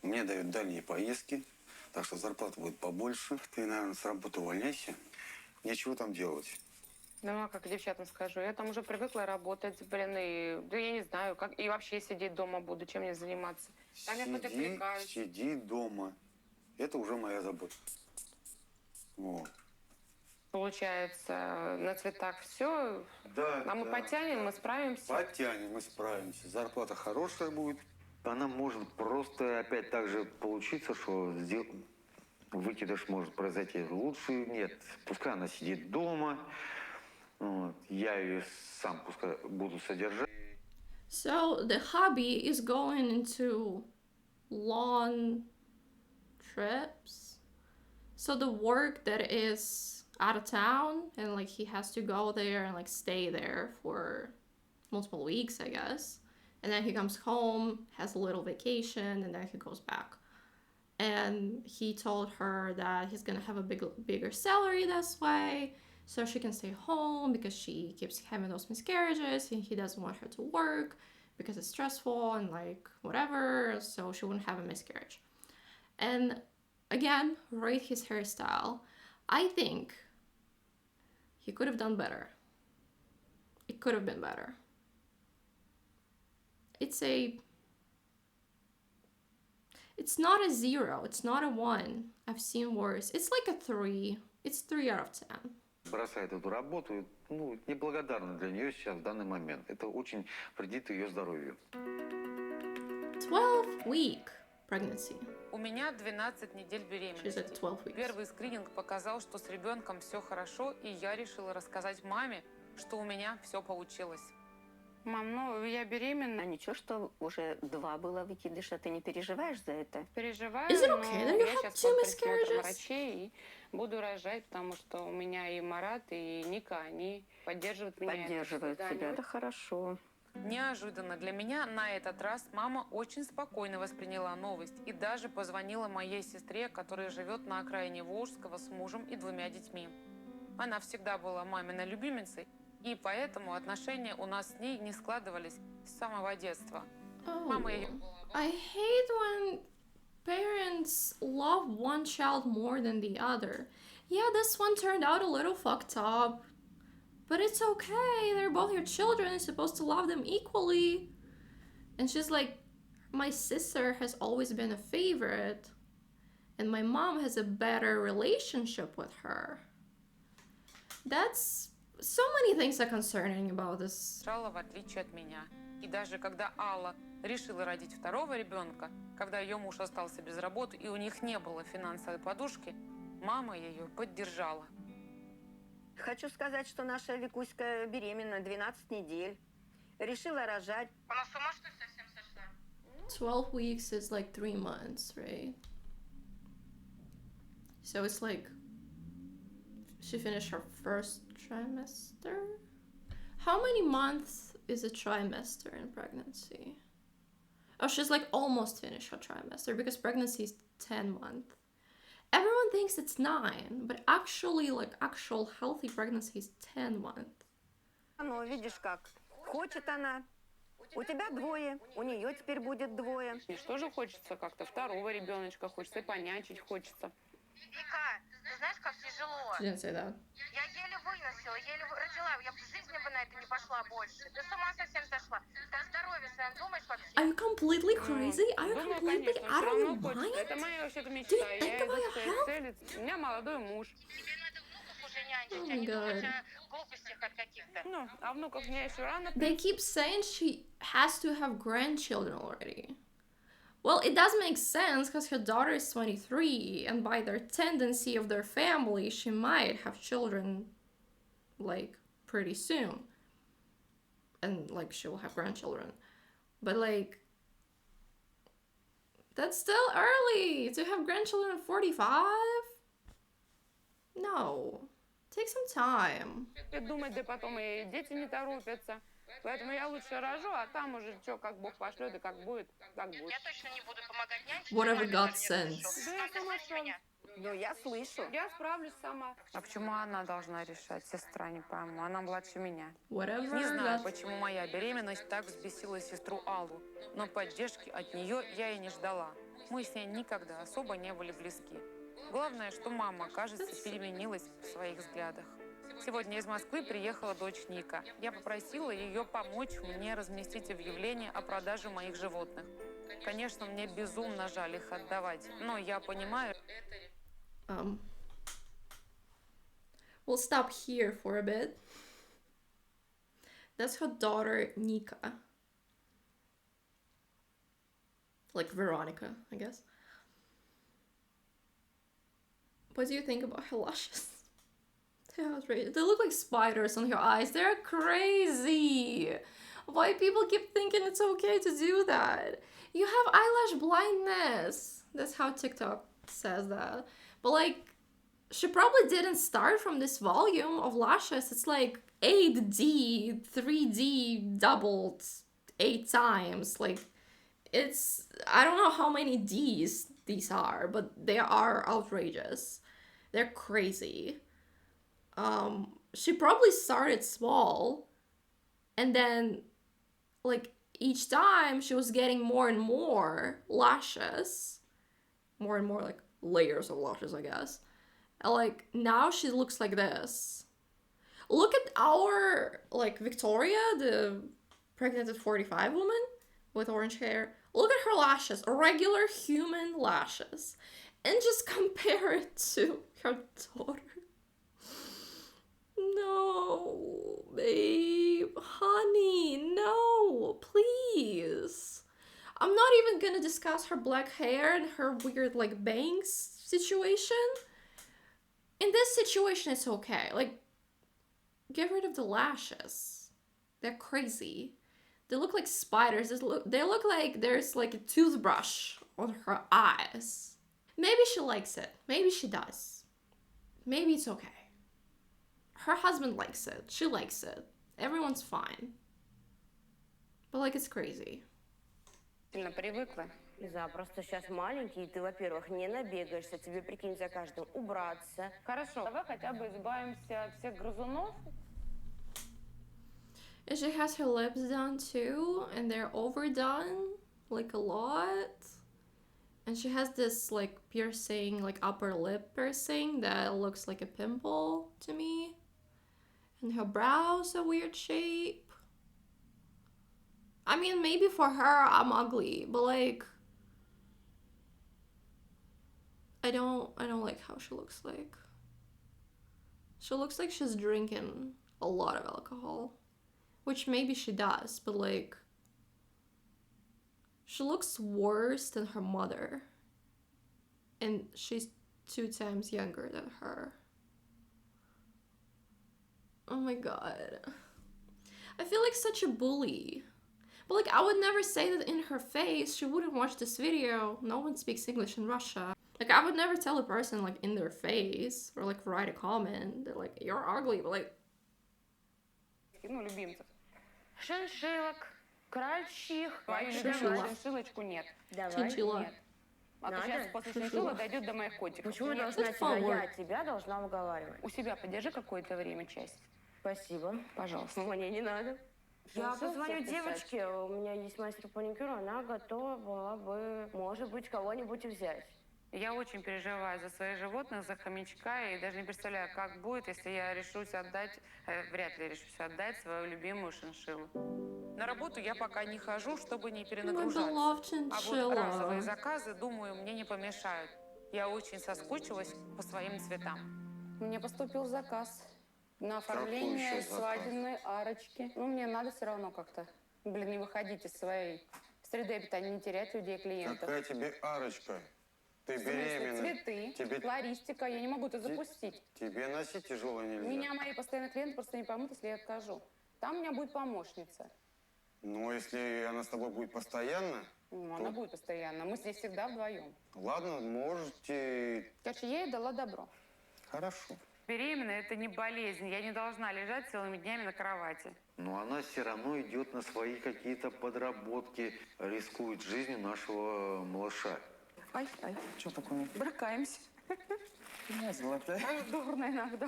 Мне дают дальние поездки, так что зарплата будет побольше. Ты, наверное, с работы увольняйся. нечего там делать. Ну, а как девчатам скажу? Я там уже привыкла работать, блин, и да я не знаю, как и вообще сидеть дома буду, чем мне заниматься. Там я хоть отвлекаюсь. Сиди дома. Это уже моя забота. Вот. Получается, на цветах все, Да, а мы потянем, мы справимся. Потянем, мы справимся. Зарплата хорошая будет. Она может просто опять так же получиться, что выкидыш может произойти. Лучше нет. Пускай она сидит дома. Вот. Я ее сам пускай буду содержать. So the hobby is going into long trips. So the work that is out of town and like he has to go there and like stay there for multiple weeks, I guess. And then he comes home, has a little vacation, and then he goes back. And he told her that he's gonna have a bigger salary this way, so she can stay home because she keeps having those miscarriages and he doesn't want her to work because it's stressful and like whatever, so she wouldn't have a miscarriage. And again, rate his hairstyle. I think he could have done better. It could have been better. It's not a 0, it's not a 1. I've seen worse. It's like a 3. It's 3 out of 10. Бросает эту работу, ну, неблагодарно для нее сейчас в данный момент. Это очень вредит ее здоровью. 12-week pregnancy. У меня 12 недель беременности. Первый скрининг показал, что с ребенком все хорошо, и я решила рассказать маме, что у меня все получилось. Мам, ну я беременна. А ничего, что уже 2 было выкидыша, ты не переживаешь за это? Переживаю, Is it okay that you я have сейчас 2 под присмотром miscarriages? врачей и буду рожать, потому что у меня и Марат, и Ника, они поддерживают меня. Поддерживают тебя, это хорошо. Неожиданно для меня на этот раз мама очень спокойно восприняла новость и даже позвонила моей сестре, которая живет на окраине Волжского с мужем и 2 детьми. Она всегда была маминой любимицей, и поэтому отношения у нас с ней не складывались с самого детства. Мама ее... I hate when parents love one child more than the other. Yeah, this one turned out a little fucked up, but it's okay. They're both your children. You're supposed to love them equally. And she's like, my sister has always been a favorite, and my mom has a better relationship with her. That's... So many things are concerning about this. В отличие от меня. И даже когда Алла решила родить 2-го ребенка, когда ее муж остался без работы и у них не было финансовой подушки, мама ее поддержала. Хочу сказать, что наша Викуська беременна 12 недель. Решила рожать. Она с ума, что ли, совсем сошла? 12 weeks is like 3 months, right? So it's like she finished her first trimester? How many months is a trimester in pregnancy? Oh, she's like almost finished her trimester because pregnancy is 10 months. Everyone thinks it's 9, but actually, like actual healthy pregnancy is 10 months. Ну, видишь как. Хочет она. У тебя 2, у нее теперь будет 2. Мне что же хочется как-то 2-го ребеночка, хочется и понянчить хочется. Вика, ты знаешь, как тяжело? She didn't say that. Я еле выносила, еле родила. Я в жизни бы на это не пошла больше. Ты с ума совсем сошла. Ты о здоровье своем думаешь вообще? Are you completely crazy? Are you Думаю, completely конечно, out всё of your равно хочется. mind? Это моя вообще-то Do мечта. you think Я иду about к your своей health? цели. У меня молодой муж. Тебе надо внуков уже нянчить, Oh а my не думать God. о глупостях от каких-то. Ну, а внуков мне еще рано. They keep saying she has to have grandchildren already. Well, it does make sense because her daughter is 23, and by their tendency of their family, she might have children, like, pretty soon. And, like, she will have grandchildren. But, like, that's still early to have grandchildren at 45? No. Take some time. Думать, да потом и дети не торопятся. Поэтому я лучше рожу, а там уже что, как Бог пошлет и как будет, так будет. Я точно не буду помогать нянчить. Whatever God sends. Да я сама справлюсь. Ну, я слышу. Я справлюсь сама. А почему она должна решать, сестра, не пойму? Она младше меня. Whatever Не знаю, God... почему моя беременность так взбесила сестру Аллу, но поддержки от нее я и не ждала. Мы с ней никогда особо не были близки. Главное, что мама, кажется, переменилась в своих взглядах. Сегодня из Москвы приехала дочь Ника. Я попросила ее помочь мне разместить объявление о продаже моих животных. Конечно, мне безумно жаль их отдавать, но я понимаю... We'll stop here for a bit. That's her daughter, Nika. Like Veronica, I guess. What do you think about her lashes? They're outrageous. They look like spiders on her eyes. They're crazy. Why people keep thinking it's okay to do that? You have eyelash blindness. That's how TikTok says that. But like, she probably didn't start from this volume of lashes. It's like 8D, 3D doubled 8 times. Like, it's, I don't know how many Ds these are, but they are outrageous. They're crazy. She probably started small, and then like each time she was getting more and more lashes, more and more like layers of lashes, I guess. And like now she looks like this. Look at our like Victoria, the pregnant at 45 woman with orange hair. Look at her lashes, regular human lashes, and just compare it to her daughter. No, babe, honey, no, please. I'm not even gonna discuss her black hair and her weird like bangs situation. In this situation, it's okay. Like, get rid of the lashes. They're crazy. They look like spiders. They look like there's like a toothbrush on her eyes. Maybe she likes it. Maybe she does. Maybe it's okay. Her husband likes it. She likes it. Everyone's fine. But like, it's crazy. Сильно привыкла. Да, просто сейчас маленький, и ты, во-первых, не набегаешься, тебе, прикинь, за каждым убраться. Хорошо, давай хотя бы избавимся от всех грызунов. And she has her lips done too, and they're overdone, like a lot. And she has this like piercing, like upper lip piercing that looks like a pimple to me. And her brow's a weird shape. I mean, maybe for her I'm ugly, but like I don't like how she looks like. She looks like she's drinking a lot of alcohol. Which maybe she does, but like she looks worse than her mother. And she's 2 times younger than her. Oh my god. I feel like such a bully. But like I would never say that in her face. She wouldn't watch this video. No one speaks English in Russia. Like I would never tell a person like in their face or like write a comment. They're like, you're ugly, but like... Ну, любимцев. Шиншилок, крольчих. Мою любимую шиншилочку нет. Давай. Нет. А то сейчас после шиншилла дойдет до моих котиков. Почему я должна тебя? Я тебя должна уговаривать. У себя подержи какое-то время часть. Спасибо. Пожалуйста. Мне не надо. Я позвоню девочке, у меня есть мастер по маникюру, она готова была бы, может быть, кого-нибудь взять. Я очень переживаю за своих животных, за хомячка, и даже не представляю, как будет, если я решусь отдать, вряд ли решусь отдать свою любимую шиншиллу. На работу я пока не хожу, чтобы не перенагружаться. А вот разовые заказы, думаю, мне не помешают. Я очень соскучилась по своим цветам. Мне поступил заказ на оформление свадебной арочки. Ну, мне надо все равно как-то, не выходить из своей среды обитания, не терять людей, клиентов. Какая тебе арочка? Ты беременна. Цветы, флористика, я не могу это запустить. Тебе носить тяжело нельзя. Меня мои постоянные клиенты просто не поймут, если я откажу. Там у меня будет помощница. Ну, если она с тобой будет постоянно... Ну, она будет постоянно. Мы здесь всегда вдвоем. Ладно, можете... Короче, я ей дала добро. Хорошо. Беременная – это не болезнь. Я не должна лежать целыми днями на кровати. Но она все равно идет на свои какие-то подработки, рискует жизнью нашего малыша. Ай, Что такое? брыкаемся. Не золотая. Дурно иногда.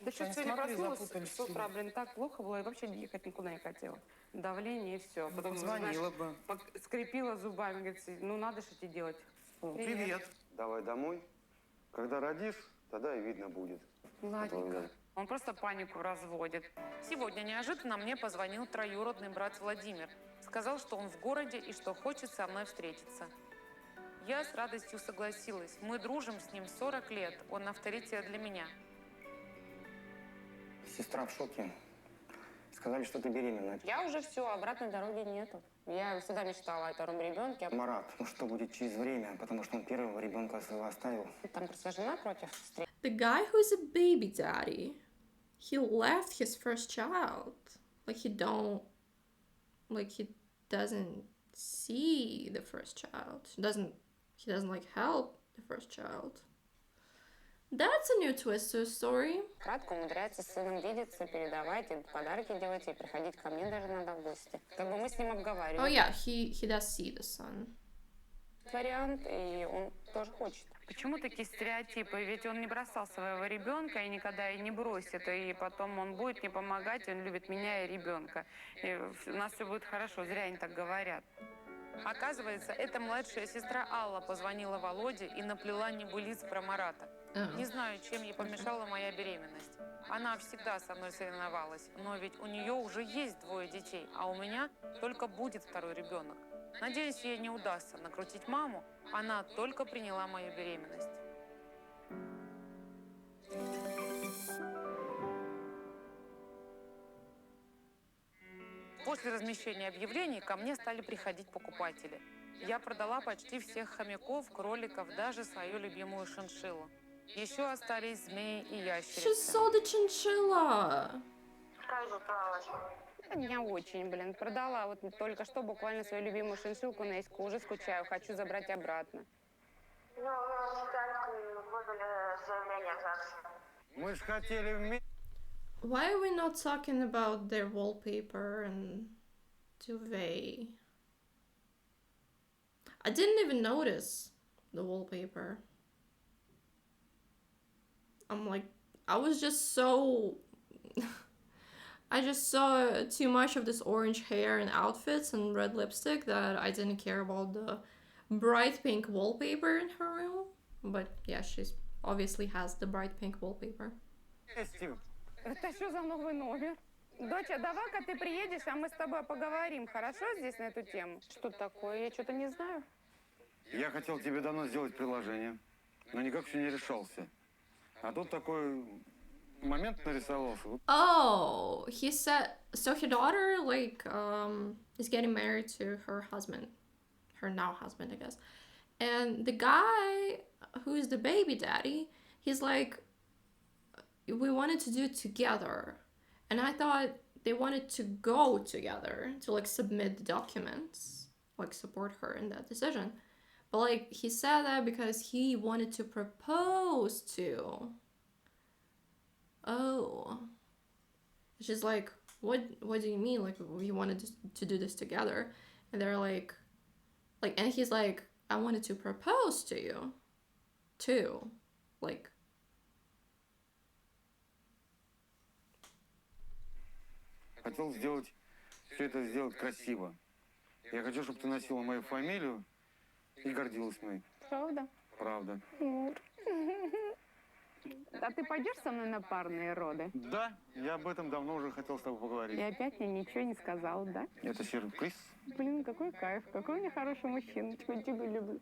Да что сегодня смотри, проснулась запутались с утра, так плохо было, и вообще ехать никуда не хотела. Давление и все. Потом, Звонила бы. скрипела зубами, говорит, ну надо же тебе делать. Привет. Давай домой. Когда родишь, тогда и видно будет. Ладненько. Он просто панику разводит. Сегодня неожиданно мне позвонил троюродный брат Владимир. Сказал, что он в городе и что хочет со мной встретиться. Я с радостью согласилась. Мы дружим с ним 40 лет. Он авторитет для меня. Сестра в шоке. Сказали, что ты беременна. Я уже все, обратной дороги нету. Я всегда мечтала о втором ребенке. Марат, ну что будет через время, потому что он первого ребенка своего оставил. Там просто жена против. The guy who's a baby daddy, he left his first child. Like he doesn't see the first child. He doesn't like help the first child. That's a new twist to the story. Кратко умудряется с сыном видеться, передавать, и подарки делать, и приходить ко мне даже иногда в гости. Как бы мы с ним обговаривали. Oh yeah, he does see the son. Вариант, и он тоже хочет. Почему такие стереотипы? Ведь он не бросал своего ребенка и никогда и не бросит. И потом он будет мне помогать, он любит меня и ребенка. И у нас все будет хорошо, зря они так говорят. Оказывается, эта младшая сестра Алла позвонила Володе и наплела небылиц про Марата. Не знаю, чем ей помешала моя беременность. Она всегда со мной соревновалась, но ведь у нее уже есть 2 детей, а у меня только будет 2-й ребенок. Надеюсь, ей не удастся накрутить маму, она только приняла мою беременность. После размещения объявлений ко мне стали приходить покупатели. Я продала почти всех хомяков, кроликов, даже свою любимую шиншиллу. Еще остались змеи и ящерицы. She sold the chinchilla. Не очень, продала вот только что буквально свою любимую шиншиллку на Эську. Уже скучаю, хочу забрать обратно. Ну, выдали заявление в ЗАГС. Мы ж хотели вместе. Why are we not talking about their wallpaper and duvet? I didn't even notice the wallpaper. I was just so... I just saw too much of this orange hair and outfits and red lipstick that I didn't care about the bright pink wallpaper in her room. But yeah, she obviously has the bright pink wallpaper. Это что за новый номер? Доча, давай-ка ты приедешь, а мы с тобой поговорим, хорошо, здесь на эту тему? Что такое? Я что-то не знаю. Я хотел тебе давно сделать предложение, но никак все не решался. А тут такой момент нарисовался. Oh, he said... So her daughter, is getting married to her husband. Her now husband, I guess. And the guy who is the baby daddy, he's like... We wanted to do it together. And I thought they wanted to go together to, submit the documents. Support her in that decision. But, he said that because he wanted to propose to... Oh. She's like, what do you mean? We wanted to do this together. And they're and he's like, I wanted to propose to you. Too. Хотел все это сделать красиво. Я хочу, чтобы ты носила мою фамилию и гордилась мной. Правда? Правда. А ты пойдешь со мной на парные роды? Да, я об этом давно уже хотел с тобой поговорить. И опять мне ничего не сказал, да? Это сюрприз. Блин, какой кайф, какой у меня хороший мужчина, тебя люблю.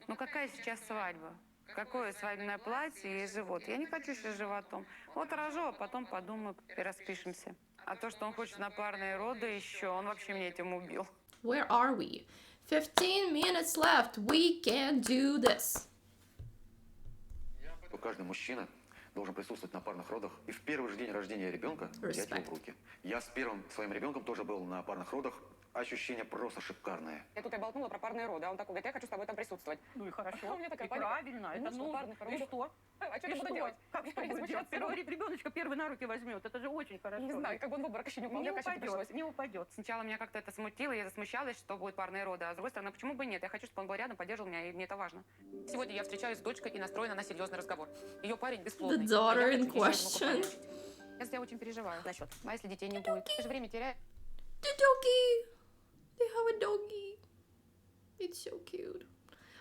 Ну какая сейчас свадьба? Какое свадебное платье и живот? Я не хочу сейчас животом. Вот рожу, а потом подумаю, и распишемся. А то, что он хочет на парные роды еще, он вообще меня этим убил. Where are we? 15 minutes left. We can do this. Каждый мужчина должен присутствовать на парных родах и в первый же день рождения ребенка взять его в руки. Я с первым своим ребенком тоже был на парных родах. Ощущение просто шикарное. Я тут болтнула про парные роды, а он такой говорит, я хочу с тобой там присутствовать. Ну и хорошо, у меня такая и правильно, это нужно. И что? А что ты буду делать? Как что будет делать? Первого ребеночка первый на руки возьмет, это же очень хорошо. Не знаю, как бы он в обморок еще не упал. Не упадет. Сначала меня как-то это смутило, я засмущалась, что будут парные роды, а с другой стороны, почему бы и нет? Я хочу, чтобы он был рядом, поддерживал меня, и мне это важно. Сегодня я встречаюсь с дочкой и настроена на серьезный разговор. Ее парень бесплодный. The daughter in question. Я за тебя очень переживаю. Насчет. А если детей не будет? Ты же время теряешь. The doggy. They have a doggy. It's so cute.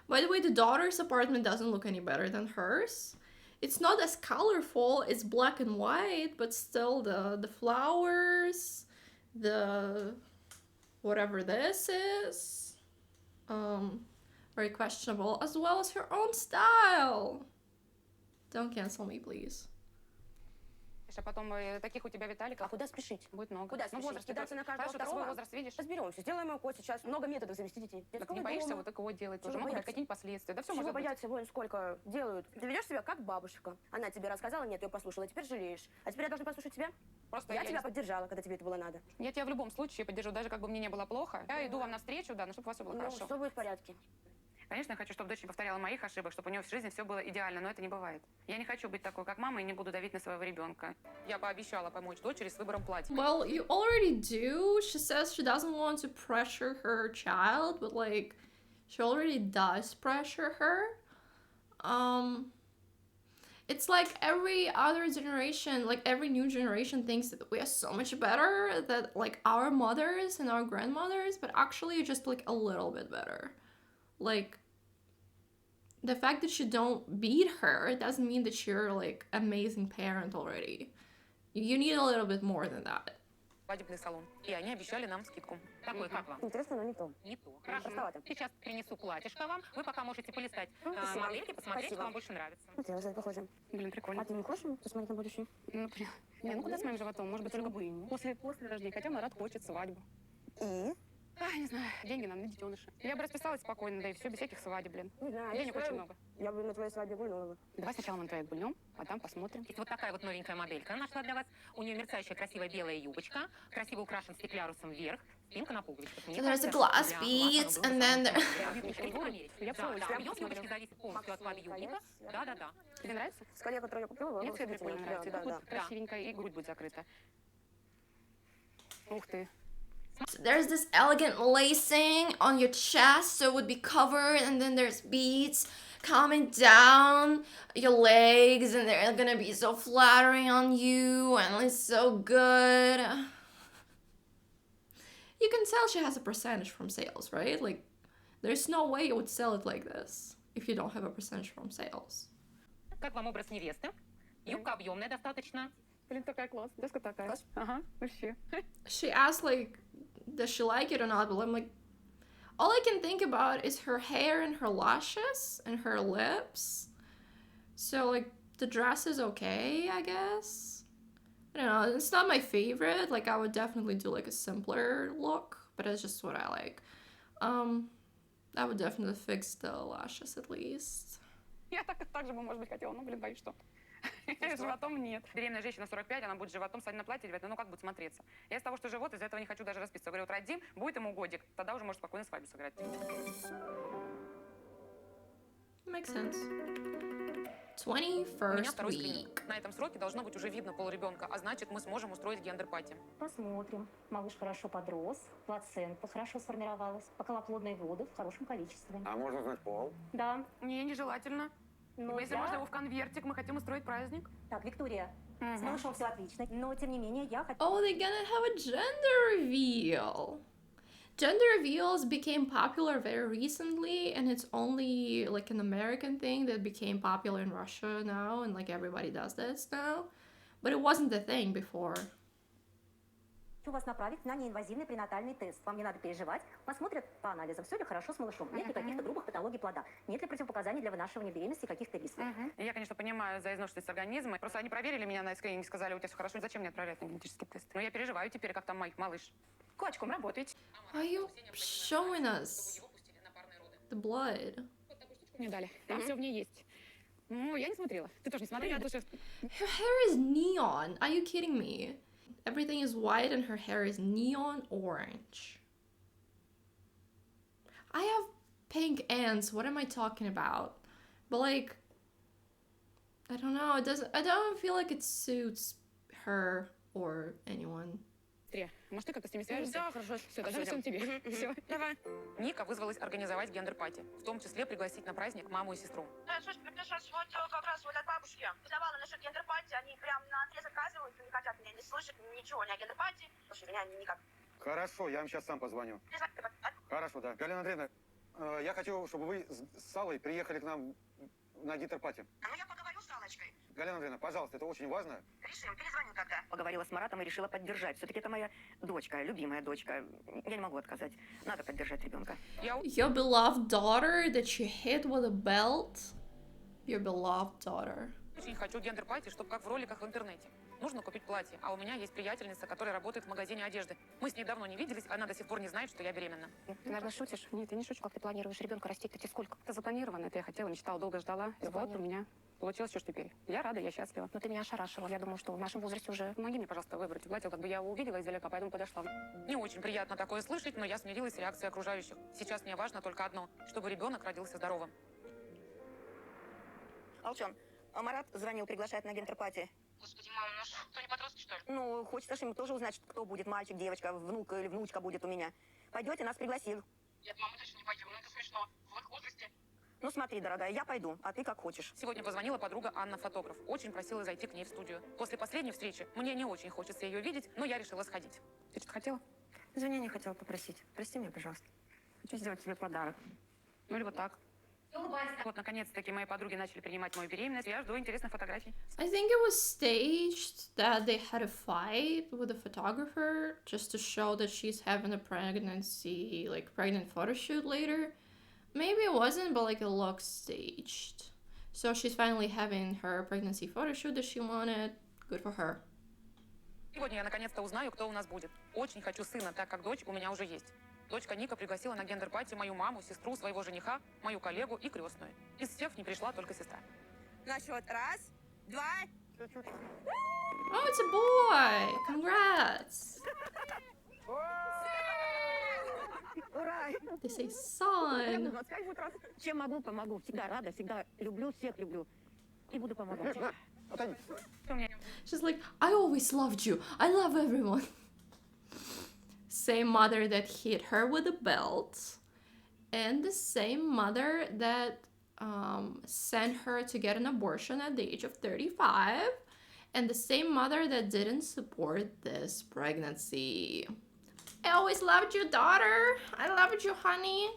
By the way, the daughter's apartment doesn't look any better than hers. it's not as colorful, it's black and white, but still the flowers, the whatever this is, very questionable, as well as her own style. Don't cancel me, please. А потом таких у тебя, Виталик. А куда спешить? Будет много. Куда Ну, спешить? возраст. Кидаться на каждого Хорошо, ты свой второго? возраст видишь? Разберемся. Сделаем УКО сейчас. Много методов завести детей. Так Детского не боишься дома. вот такого делать? Чего Тоже могут быть бояться? какие-нибудь последствия. Да все Чего может быть. бояться, вон сколько делают. Ты ведешь себя как бабушка. Она тебе рассказала, нет, ее послушала, теперь жалеешь. А теперь я должна послушать тебя? Просто Я тебя поддержала, когда тебе это было надо. Я тебя в любом случае поддержу, даже как бы мне не было плохо. Я иду вам навстречу, да, но чтобы у вас все было Ну, хорошо. все будет в порядке. Конечно, я хочу, чтобы дочь не повторяла моих ошибок, чтобы у нее в жизни все было идеально, но это не бывает. Я не хочу быть такой, как мама, и не буду давить на своего ребенка. Я пообещала помочь дочери с выбором платья. Well, you already do. She says she doesn't want to pressure her child, but like, she already does pressure her. It's like every other generation, like every new generation thinks that we are so much better, that like our mothers and our grandmothers, but actually you're just like a little bit better. Like, the fact that you don't beat her doesn't mean that you're like amazing parent already. You need a little bit more than that. Свадебный салон. И они обещали нам скидку. Такой, как вам? Интересно, но не то. Не то. Хорошо. Сейчас принесу платьишко вам. Вы пока можете полистать модельки, посмотреть, что вам больше нравится. Смотри, вот похоже. Блин, прикольно. А ты не хочешь посмотреть на будущее? Ну, блин. Не, ну куда с моим животом? Может быть, только после рождения. Хотя Марат хочет свадьбу. И? Ай, не знаю, деньги нам на детеныша. Я бы расписалась спокойно, да и все, без всяких свадеб, блин. Не знаю, Денег очень много. Я бы на твоей свадьбе гульнула бы. Давай сначала мы на твоей гульнем, а там посмотрим. Есть вот такая вот новенькая моделька нашла для вас. У нее мерцающая красивая белая юбочка, красиво украшен стеклярусом вверх, спинка на пуговичках. So there's the glass beads, and then there... Объем юбочки зависит полностью от вали юбника. Да-да-да. Тебе нравится? Скорее, которую я купила, Мне цвет прикольно нравится. Да, Тут да. будет красивенько, и грудь будет закрыта. Ух ты. So there's this elegant lacing on your chest, so it would be covered, and then there's beads coming down your legs, and they're gonna be so flattering on you, and it's so good. You can tell she has a percentage from sales, right? Like, there's no way you would sell it like this if you don't have a percentage from sales. Как вам образ невесты? Юбка объемная достаточно. Блин, такая класс. Деска такая. Ага, вообще. She asked, like, does she like it or not? But I'm like, all I can think about is her hair and her lashes and her lips. So, like, the dress is okay, I guess. I don't know, it's not my favorite. Like, I would definitely do, like, a simpler look, but it's just what I like. I would definitely fix the lashes at least. Я так же бы, может быть, хотела, но, блин, боюсь, что. С животом нет. Беременная женщина 45, она будет с животом свадебное платье одевать, ну как будет смотреться? Я из того, что живот, из-за этого не хочу даже расписываться. Говорю, вот родим, будет ему годик, тогда уже может спокойно свадьбу сыграть. Makes sense. У меня 21st второй week. скрининг. На этом сроке должно быть уже видно пол ребенка, а значит, мы сможем устроить гендер-пати. Посмотрим. Малыш хорошо подрос, плацента хорошо сформировалась, околоплодные воды в хорошем количестве. А можно знать пол? Да. Не, нежелательно. Ну, Если я- можно его в конвертик, мы хотим устроить праздник. Так, Виктория, с малышом все отлично, но тем не менее я хочу... Oh, they're gonna have a gender reveal. Gender reveals became popular very recently, and it's only like an American thing that became popular in Russia now, and like everybody does this now. But it wasn't the thing before. Хочу вас направить на неинвазивный пренатальный тест. Вам не надо переживать. Посмотрят по анализам, все ли хорошо с малышом. Нет ли каких-то грубых патологий плода. Нет ли противопоказаний для вынашивания беременности, каких-то рисков. Я, конечно, понимаю за изношенность организма. Просто они проверили меня на скрининге, сказали, у тебя все хорошо. Зачем мне отправлять на генетический тест? Но я переживаю теперь, как там мой малыш. Кулачком работаете. Are you showing us the blood? Не дали. Там все в ней есть. Ну, я не смотрела. Ты тоже не смотрела? Her hair is neon. Are you kidding me? Everything is white and her hair is neon orange. I have pink ends. What am I talking about? But like, I don't know. It doesn't. I don't feel like it suits her or anyone. Может, ты как-то с ними свяжешься? Да, хорошо. Все, тогда все тебе. Все, давай. Ника вызвалась организовать гендер-пати, в том числе пригласить на праздник маму и сестру. Слушай, сейчас вот как раз вот от бабушки задавала насчет гендер-пати, они прям на отрез отказываются, не хотят меня не слышать, ничего, ни о гендер-пати. Слушай, меня никак. Хорошо, я вам сейчас сам позвоню. Хорошо, да. Галина Андреевна, я хочу, чтобы вы с Аллой приехали к нам на гитар-пати. Ну, я поговорю с Аллочкой. Галина Андреевна, пожалуйста, это очень важно. Решим, перезвоню тогда. Поговорила с Маратом и решила поддержать. Все-таки это моя дочка, любимая дочка. Я не могу отказать. Надо поддержать ребенка. Your beloved daughter that you hit with a belt. Your beloved daughter. Очень хочу гендер-пати, чтобы как в роликах в интернете. Нужно купить платье, а у меня есть приятельница, которая работает в магазине одежды. Мы с ней давно не виделись, она до сих пор не знает, что я беременна. Ты, наверное, шутишь? Нет, я не шучу. Как ты планируешь ребенка растить? Тебе сколько? Это запланировано. Это я хотела, мечтала, долго ждала. И вот у меня получилось, что ж теперь. Я рада, я счастлива. Но ты меня ошарашила. Я думаю, что в нашем возрасте уже... Помоги мне, пожалуйста, выбрать платье. Как бы я увидела издалека, поэтому подошла. Не очень приятно такое слышать, но я смирилась с реакцией окружающих. Сейчас мне важно только одно, чтобы ребенок родился здоровым. Алчон, Марат звонил, приглашает на гендер-пати. Господи, мам, ну что, не подростки, что ли? Ну, хочется же ему тоже узнать, кто будет, мальчик, девочка, внук или внучка будет у меня. Пойдете, нас пригласил. Нет, мам, мы точно не пойдем, ну это смешно. В их возрасте. Ну смотри, дорогая, я пойду, а ты как хочешь. Сегодня позвонила подруга Анна, фотограф. Очень просила зайти к ней в студию. После последней встречи мне не очень хочется ее видеть, но я решила сходить. Ты что-то хотела? Извини, хотела попросить. Прости меня, пожалуйста. Хочу сделать тебе подарок. Ну или вот так. Вот, наконец-таки, мои подруги начали принимать мою беременность. Я жду интересных фотографий. I think it was staged that they had a fight with the photographer just to show that she's having a pregnancy, like pregnant photo shoot later. Maybe it wasn't, but like it looks staged. So she's finally having her pregnancy photo shoot that she wanted. Good for her. Сегодня я наконец-то узнаю, кто у нас будет. Очень хочу сына, так как дочь у меня уже есть. Дочка Ника пригласила на гендер-пати мою маму, сестру своего жениха, мою коллегу и крестную. Из всех не пришла только сестра. На счет раз, два. Oh, it's a boy! Congrats! Ура! They say son. Чем могу, помогу. Всегда рада, всегда люблю, всех люблю. И буду помогать. She's like, I always loved you. I love everyone. Same mother that hit her with a belt, and the same mother that sent her to get an abortion at the age of 35, and the same mother that didn't support this pregnancy. I always loved you, daughter. I loved you, honey.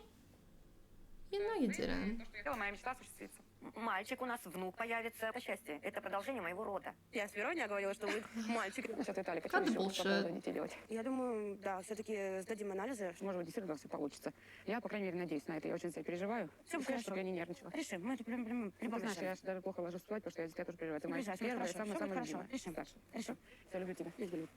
You know you didn't. Моя мечта осуществится. Мальчик у нас, внук появится. Это счастье. Это продолжение моего рода. Я с первого дня говорила, что вы мальчик. Сейчас, Виталий, Cut почему the еще bullshit. детей делать? Я думаю, да, все-таки сдадим анализы. Может быть, действительно все получится. Я, по крайней мере, надеюсь на это. Я очень за тебя переживаю. Все Хочу, хорошо. чтобы я не нервничала. Решим. Мы это прям Ты знаешь, я даже плохо ложусь спать, потому что я за тебя тоже переживаю. Ты моя Переживай, первая и всё будет самая хорошо. любимая. Решим. Дальше. Решим. Я люблю тебя. Люблю.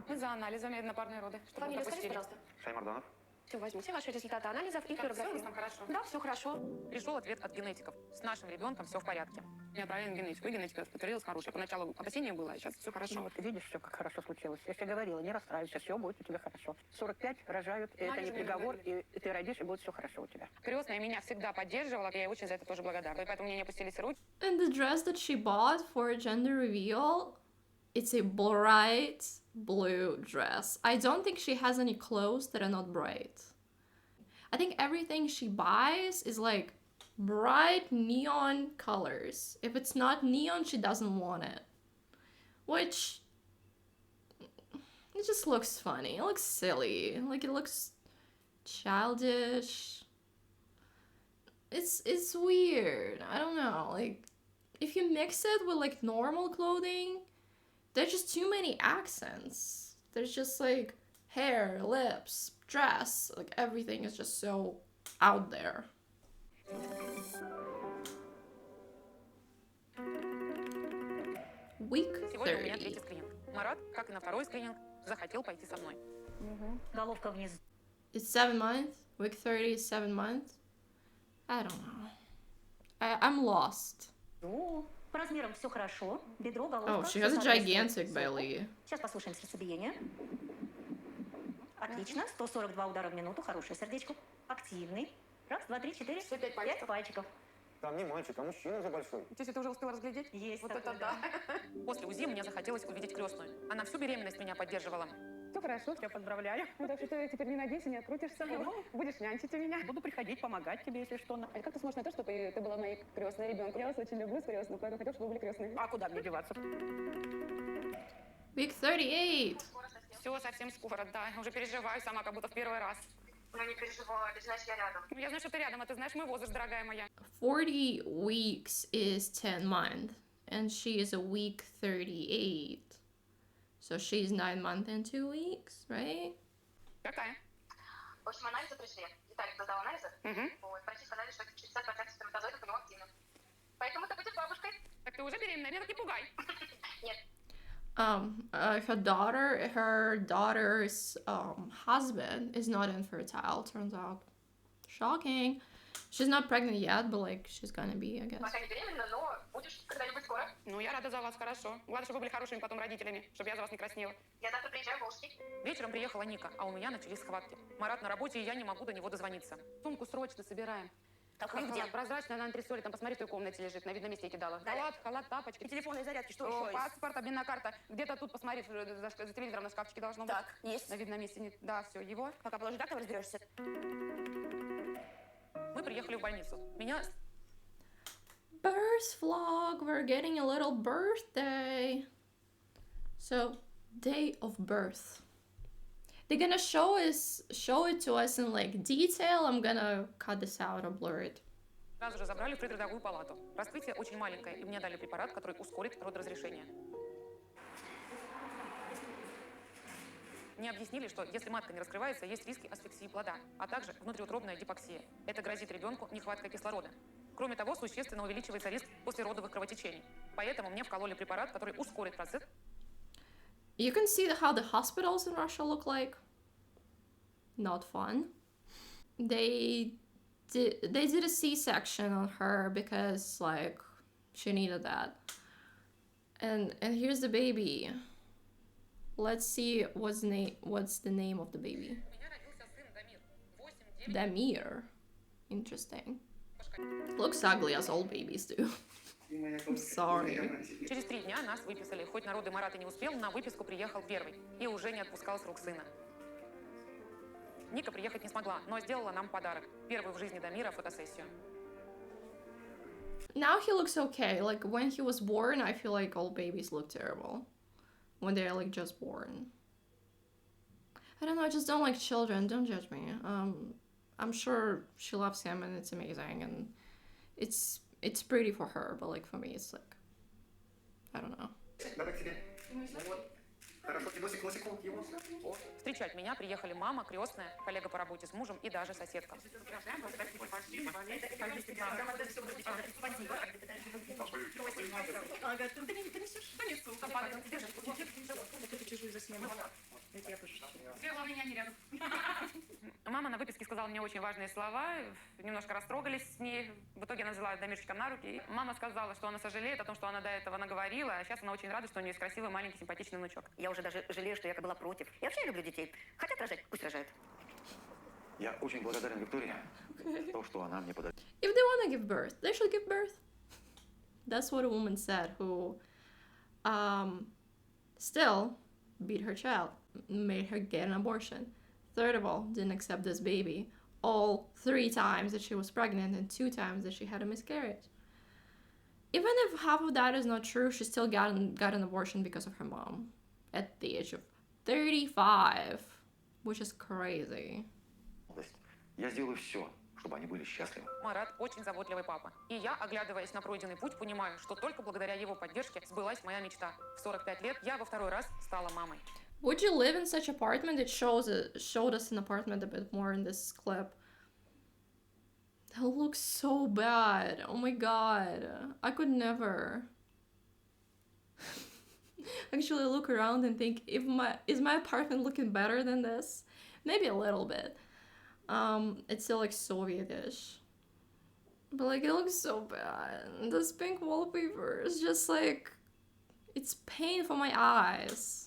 Мы за анализами на парные роды. Чтобы Фамилию скажите, пропустили. пожалуйста. Шаймарданов. Все, возьму все ваши результаты анализов и Так, всё у флюорографию. нас там хорошо. Да, все хорошо. Пришел ответ от генетиков. С нашим ребенком все в порядке. Я отправила генетику, и генетика подтвердилась хорошая. Поначалу опасение было, а сейчас все хорошо. Ну, вот видишь, все как хорошо случилось. Я тебе говорила, не расстраивайся, все будет у тебя хорошо. 45 рожают, и это не приговор, и ты родишь, и будет все хорошо у тебя. Крестная меня всегда поддерживала, и я ей очень за это тоже благодарна. И поэтому мне не опустились руки. And the dress that she bought for a gender reveal, it's a bright blue dress. I don't think she has any clothes that are not bright. I think everything she buys is like bright neon colors. If it's not neon, she doesn't want it. Which, it just looks funny. It looks silly. Like, it looks childish. It's weird. I don't know. Like, if you mix it with like normal clothing, there's just too many accents. There's just like hair, lips, dress, like everything is just so out there. Week Сегодня у меня 30. третий скрининг. Марат, как и на второй скрининг, захотел пойти со мной. Головка вниз. It's 7 months. Week 30 is 7 months. I don't know. I'm lost. Ну, по размерам все хорошо. Бедро, головка. Oh, she всё has a соответствует gigantic сроку. belly. Сейчас послушаем сердцебиение. Отлично. 142 удара в минуту. Хорошее сердечко. Активный. Раз, два, три, четыре. Все 5 5 пальчиков. Там не мальчик, а мужчина уже большой. Если ты уже успела разглядеть? Есть Вот такое, это да. После УЗИ мне захотелось увидеть крестную. Она всю беременность меня поддерживала. Все хорошо, тебя поздравляю. Ну, так что ты теперь не надейся, не открутишься. Будешь нянчить у меня. Буду приходить, помогать тебе, если что. А как ты смотришь на то, чтобы ты была моей крестной ребенком? Я вас очень люблю с крестной, поэтому хотел, чтобы вы были крестные. А куда мне деваться? Week 38. Все совсем скоро, да. Уже переживаю сама, как будто в первый раз. Ну не переживай, ты знаешь, я рядом. Я знаю, что ты рядом, а ты знаешь мой возраст, дорогая моя. 40 weeks is 10 months. and she is a week 38. So she's 9 months and 2 weeks, right? Какая? В общем, анализы пришли. Виталик сдал анализы. Вот. Врачи сказали, что 60% сперматозоидов у него активны. Поэтому ты будешь бабушкой. Так ты уже беременна, меня так не пугай. Нет. Her daughter's husband is not infertile, turns out. Shocking. She's not pregnant yet, but like she's gonna be, I guess. Пока не беременна, но будешь когда-нибудь скоро. Ну, я рада за вас, хорошо. Главное, чтобы вы были хорошими потом родителями, чтобы я за вас не краснела. Я завтра приезжаю в Волжский. Вечером приехала Ника, а у меня начались схватки. Марат на работе, и я не могу до него дозвониться. Сумку срочно собираем. Какой Халат прозрачный, на антресоле, там посмотри, в той комнате лежит, на видном месте я кидала. Халат, тапочки. И телефонные зарядки, что О, еще паспорт, обменная карта. Где-то тут, посмотри, за телевизором на шкафчике должно быть. Так, есть. На видном месте. Да, все, его. Пока положи так, там разберешься. Мы приехали в больницу. Меня... Birth vlog, we're getting a little birthday. So, day of birth. They're gonna show it to us in like detail. I'm gonna cut this out or blur it. Сразу же забрали в предродовую палату. Раскрытие очень маленькое, и мне дали препарат, который ускорит родоразрешение. Мне объяснили, что если матка не раскрывается, есть риски асфиксии плода, а также внутриутробная гипоксия. Это грозит ребенку нехваткой кислорода. Кроме того, существенно увеличивается риск послеродовых кровотечений. Поэтому мне вкололи препарат, который ускорит процесс. You can see how the hospitals in Russia look like. Not fun. They did a C-section on her because like she needed that. And here's the baby. Let's see what's the name of the baby. Damir. Interesting. Looks ugly as all babies do. I'm sorry. Через 3 дня нас выписали. Хоть на роды Марат и не успел, на выписку приехал первый. И уже не отпускал с рук сына. Ника приехать не смогла, но сделала нам подарок. Первую в жизни Дамира фотосессию. Now he looks okay. Like when he was born, I feel like all babies look terrible. When they're like just born. I don't know, I just don't like children. Don't judge me. I'm sure she loves him and it's amazing and it's pretty for her, but like for me it's like I don't know. Встречать меня приехали мама, крестная, коллега по работе с мужем и даже соседка. Мама на выписке сказала мне очень важные слова, немножко растрогались с ней. В итоге она взяла Дамирчика на руки. Мама сказала, что она сожалеет о том, что она до этого наговорила, а сейчас она очень рада, что у нее есть красивый, маленький, симпатичный внучок. Я уже даже жалею, что я была против. Я вообще люблю детей. Хотят рожать, пусть рожают. Я очень благодарен Виктории за то, что она мне подарила. If they want to give birth, they should give birth. That's what a woman said who still beat her child, made her get an abortion. Third of all, didn't accept this baby. All 3 times that she was pregnant and 2 times that she had a miscarriage. Even if half of that is not true, she still got an abortion because of her mom at the age of 35, which is crazy. Я сделаю все, чтобы они были счастливы. Марат очень заботливый папа. И я, оглядываясь на пройденный путь, понимаю, что только благодаря его поддержке сбылась моя мечта. В 45 лет я во 2-й раз стала мамой. Would you live in such apartment? It showed us an apartment a bit more in this clip. That looks so bad. Oh my god. I could never. Actually look around and think, is my apartment looking better than this? Maybe a little bit. It's still like Sovietish. But like it looks so bad. This pink wallpaper is just like, it's pain for my eyes.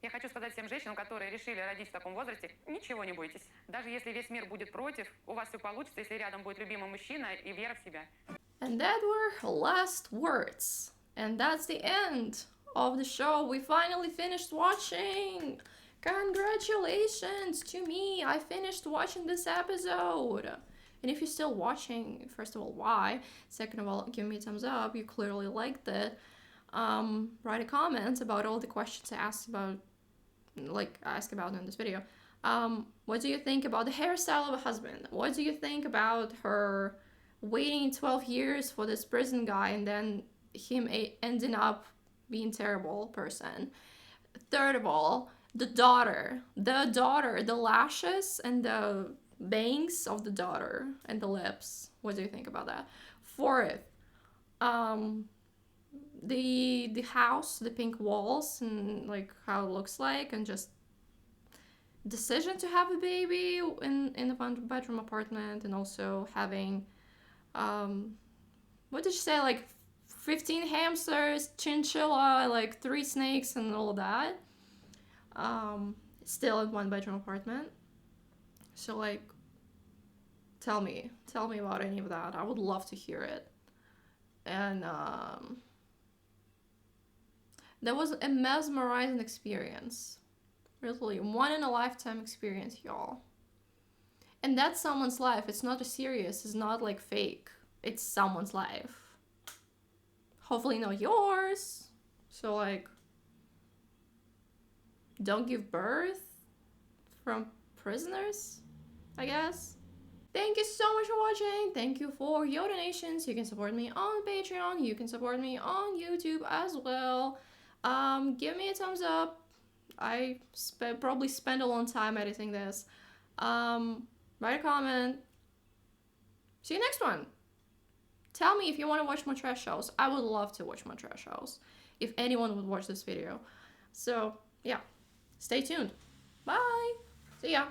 Я хочу сказать всем женщинам, которые решили родить в таком возрасте, ничего не бойтесь. Даже если весь мир будет против, у вас все получится, если рядом будет любимый мужчина и вера в себя. And that were her last words. And that's the end of the show. We finally finished watching. Congratulations to me. I finished watching this episode. And if you're still watching, first of all, why? Second of all, give me a thumbs up. You clearly liked it. Write a comment about all the questions I asked about in this video. What do you think about the hairstyle of a husband? What do you think about her waiting 12 years for this prison guy and then him ending up being a terrible person? Third of all, the daughter, the lashes and the bangs of the daughter and the lips. What do you think about that? Fourth, the house, the pink walls, and like how it looks like, and just decision to have a baby in a one-bedroom apartment, and also having what did you say, like 15 hamsters, chinchilla, like 3 snakes, and all of that. Still in one-bedroom apartment. So like, tell me about any of that. I would love to hear it. And that was a mesmerizing experience. Really, one in a lifetime experience, y'all. And that's someone's life. It's not a serious, it's not like fake. It's someone's life. Hopefully not yours. So like, don't give birth from prisoners, I guess. Thank you so much for watching. Thank you for your donations. You can support me on Patreon. You can support me on YouTube as well. Give me a thumbs up. I probably spend a long time editing this. Write a comment. See you next one. Tell me if you want to watch more trash shows. I would love to watch more trash shows. If anyone would watch this video. So, yeah. Stay tuned. Bye. See ya.